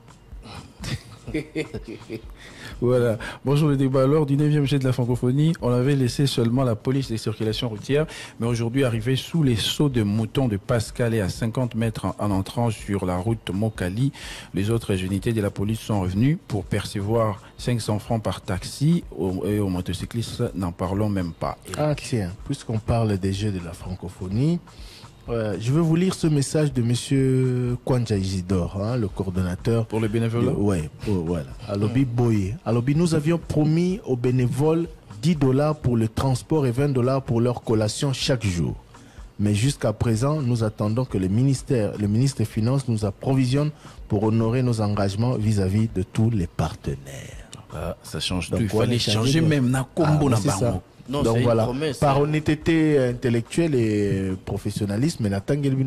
Voilà. Bonjour le débat. Lors du 9e jet de la francophonie, on avait laissé seulement la police des circulations routières, mais aujourd'hui arrivé sous les sauts de moutons de Pascal et à 50 mètres en entrant sur la route Mokali, les autres unités de la police sont revenues pour percevoir 500 francs par taxi et aux motocyclistes, n'en parlons même pas. Ah tiens, puisqu'on parle des jeux de la francophonie, je vais vous lire ce message de monsieur Kwanja Isidore, hein, le coordonnateur. Pour les bénévoles. Oui, voilà. Alobi Boye. Alobi, nous avions promis aux bénévoles $10 pour le transport et $20 pour leur collation chaque jour. Mais jusqu'à présent, nous attendons que le ministre des Finances nous approvisionne pour honorer nos engagements vis-à-vis de tous les partenaires. Ah, ça change tout. Il fallait changer même na combo na bango. Non, donc voilà, promesse, par honnêteté intellectuelle et professionnalisme, mais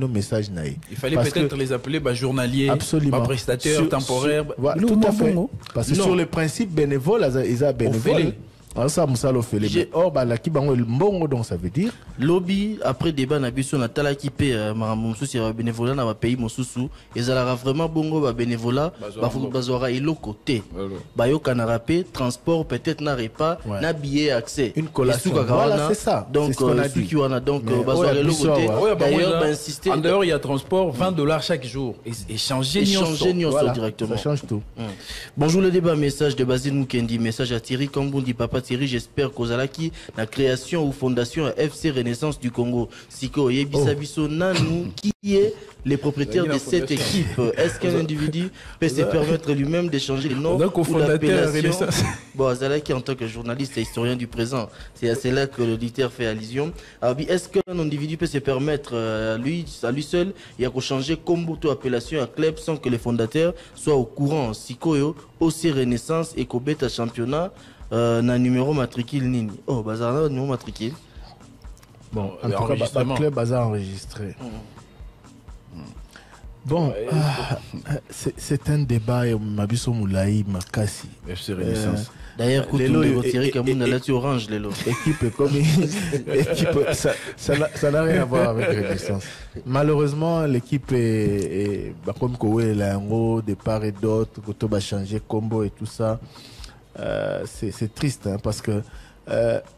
message il fallait peut-être les appeler journaliers, prestataires, temporaires. Voilà, tout à fait. Parce que sur le principe bénévole, ils ont bénévole. Or, ça veut dire lobby après débat na biso na tala ki pe maramusu sur bénévolat na pays mosusu ezalaka vraiment bongo ba bénévolat bazora ilo côté ba yo kana rapé transport peut-être na repas na billet accès une collation voilà c'est ça donc ceux qui wana donc bazora ilo côté d'ailleurs insister en dehors il y a transport $20 chaque jour et changer ça directement change tout. Bonjour le débat message de Basile Mukendi message à Thierry Kambundi papa Thierry, j'espère qu'Ozalaki, la création ou fondation FC Renaissance du Congo, Siko Yebisa Biso Nanou, qui est les propriétaires de cette équipe. Est-ce qu'un individu peut se permettre lui-même d'échanger les noms ou l'appellation? Bon, Ozalaki en tant que journaliste et historien du présent, c'est à cela que l'auditeur fait allusion. Alors, est-ce qu'un individu peut se permettre à lui seul, il y a qu'à changer Kombuto appellation à club sans que les fondateurs soient au courant? Siko OC Renaissance et Kobeta championnat. Na numéro matricule nini. Oh, bazar numéro matricule. Bon, en tout cas, le club bazar enregistré. Bon, c'est un débat Mabiso Moulaï Makassi. FC Renaissance. D'ailleurs, Thierry Kamoun a là-dessus orange, équipe comme équipe, ça n'a rien à voir avec Renaissance. Malheureusement, l'équipe est comme Kowe Lango, de part et d'autre, Koto va changer combo et tout ça. C'est triste hein, parce que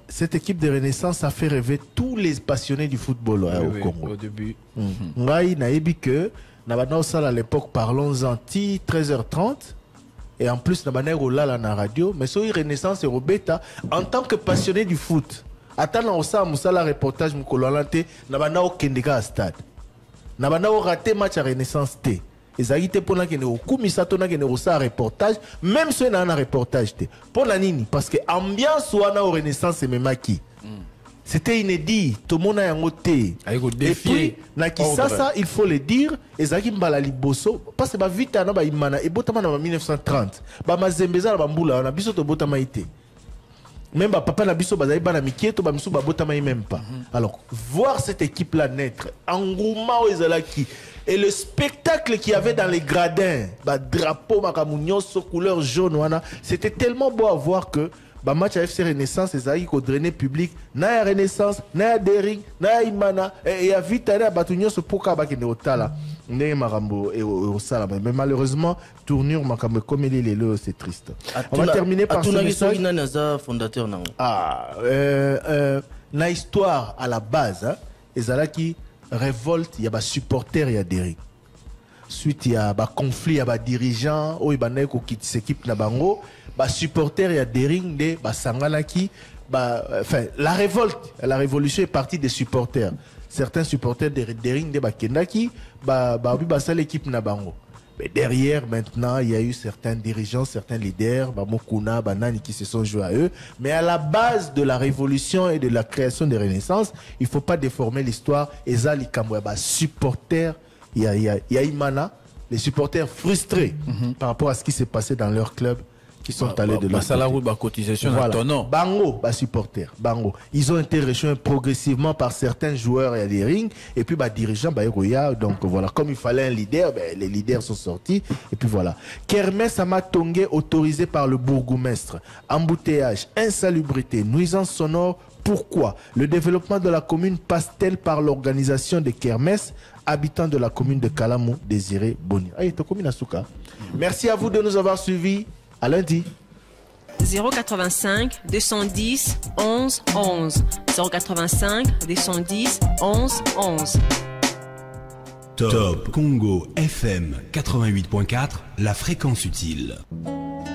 cette équipe de Renaissance a fait rêver tous les passionnés du football au Congo. Au début. Ngai naebi que à l'époque parlons-en 13h30 et en plus nabanero là la radio mais sur Renaissance et Robeta en tant que passionné du foot attends on ça musala reportage mukololante nabana okendeka à stade nabana raté match à Renaissance T ezali te pona que ne okumisa tona que ne osa reportage même si on a un reportage te pona nini parce que ambiance wana au Renaissance memaki. C'était inédit, tout le monde a un côté. Et puis, ça, il faut le dire, et ça qui mbala liboso, parce que ba vite na ba imana et botama na 1930. Ba mazembeza na bambula na biso to botama ité. Même ba papa na biso bazali ba na mikieto ba misu ba botama même pas. Alors, voir cette équipe là naître, engouement aux Ezalaki et le spectacle qu'il y avait dans les gradins, ba drapeau makamunyoso couleur jaune wana, c'était tellement beau à voir que ba match à FC Renaissance ezali ko drainer public na ya Renaissance na ya Dering na ya Imana et ya Vitana batunyo so poka ba kene otala ndenge makambo et au sala mais malheureusement tournure makambo comme il est là c'est triste. On va terminer par ce message. Fondateur na na histoire à la base hein, ezalaki révolte ya ba supporter ya Dering suite ya ba conflit ya ba dirigeant o ibana ko quitte cette équipe na bango ba supporter ya Dering de ba sangalaki enfin la révolution est partie des supporters. Certains supporters de Dering de ba kendaki ba sale équipe na bango. Mais derrière maintenant, il y a eu certains dirigeants, certains leaders, ba Mokuna, ba Nani qui se sont joués à eux, mais à la base de la révolution et de la création de Renaissance, il faut pas déformer l'histoire. Ezali kamwe ba supporters, il y a Imana, les supporters frustrés par rapport à ce qui s'est passé dans leur club. Qui sont allés de la cotisation. Voilà. Bango, supporters. Bango. Ils ont été rejoints progressivement par certains joueurs et des rings. Et puis, dirigeants, donc voilà. Comme il fallait un leader, les leaders sont sortis. Et puis voilà. Kermesse Amatongé autorisé par le bourgmestre. Embouteillage, insalubrité, nuisance sonore. Pourquoi le développement de la commune passe-t-elle par l'organisation des kermesses? Habitants de la commune de Kalamou, Désiré Boni. Merci à vous de nous avoir suivis. À lundi. 085 210 11 11. 085 210 11 11. Top Congo FM 88.4, la fréquence utile.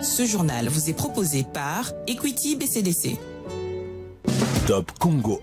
Ce journal vous est proposé par Equity BCDC. Top Congo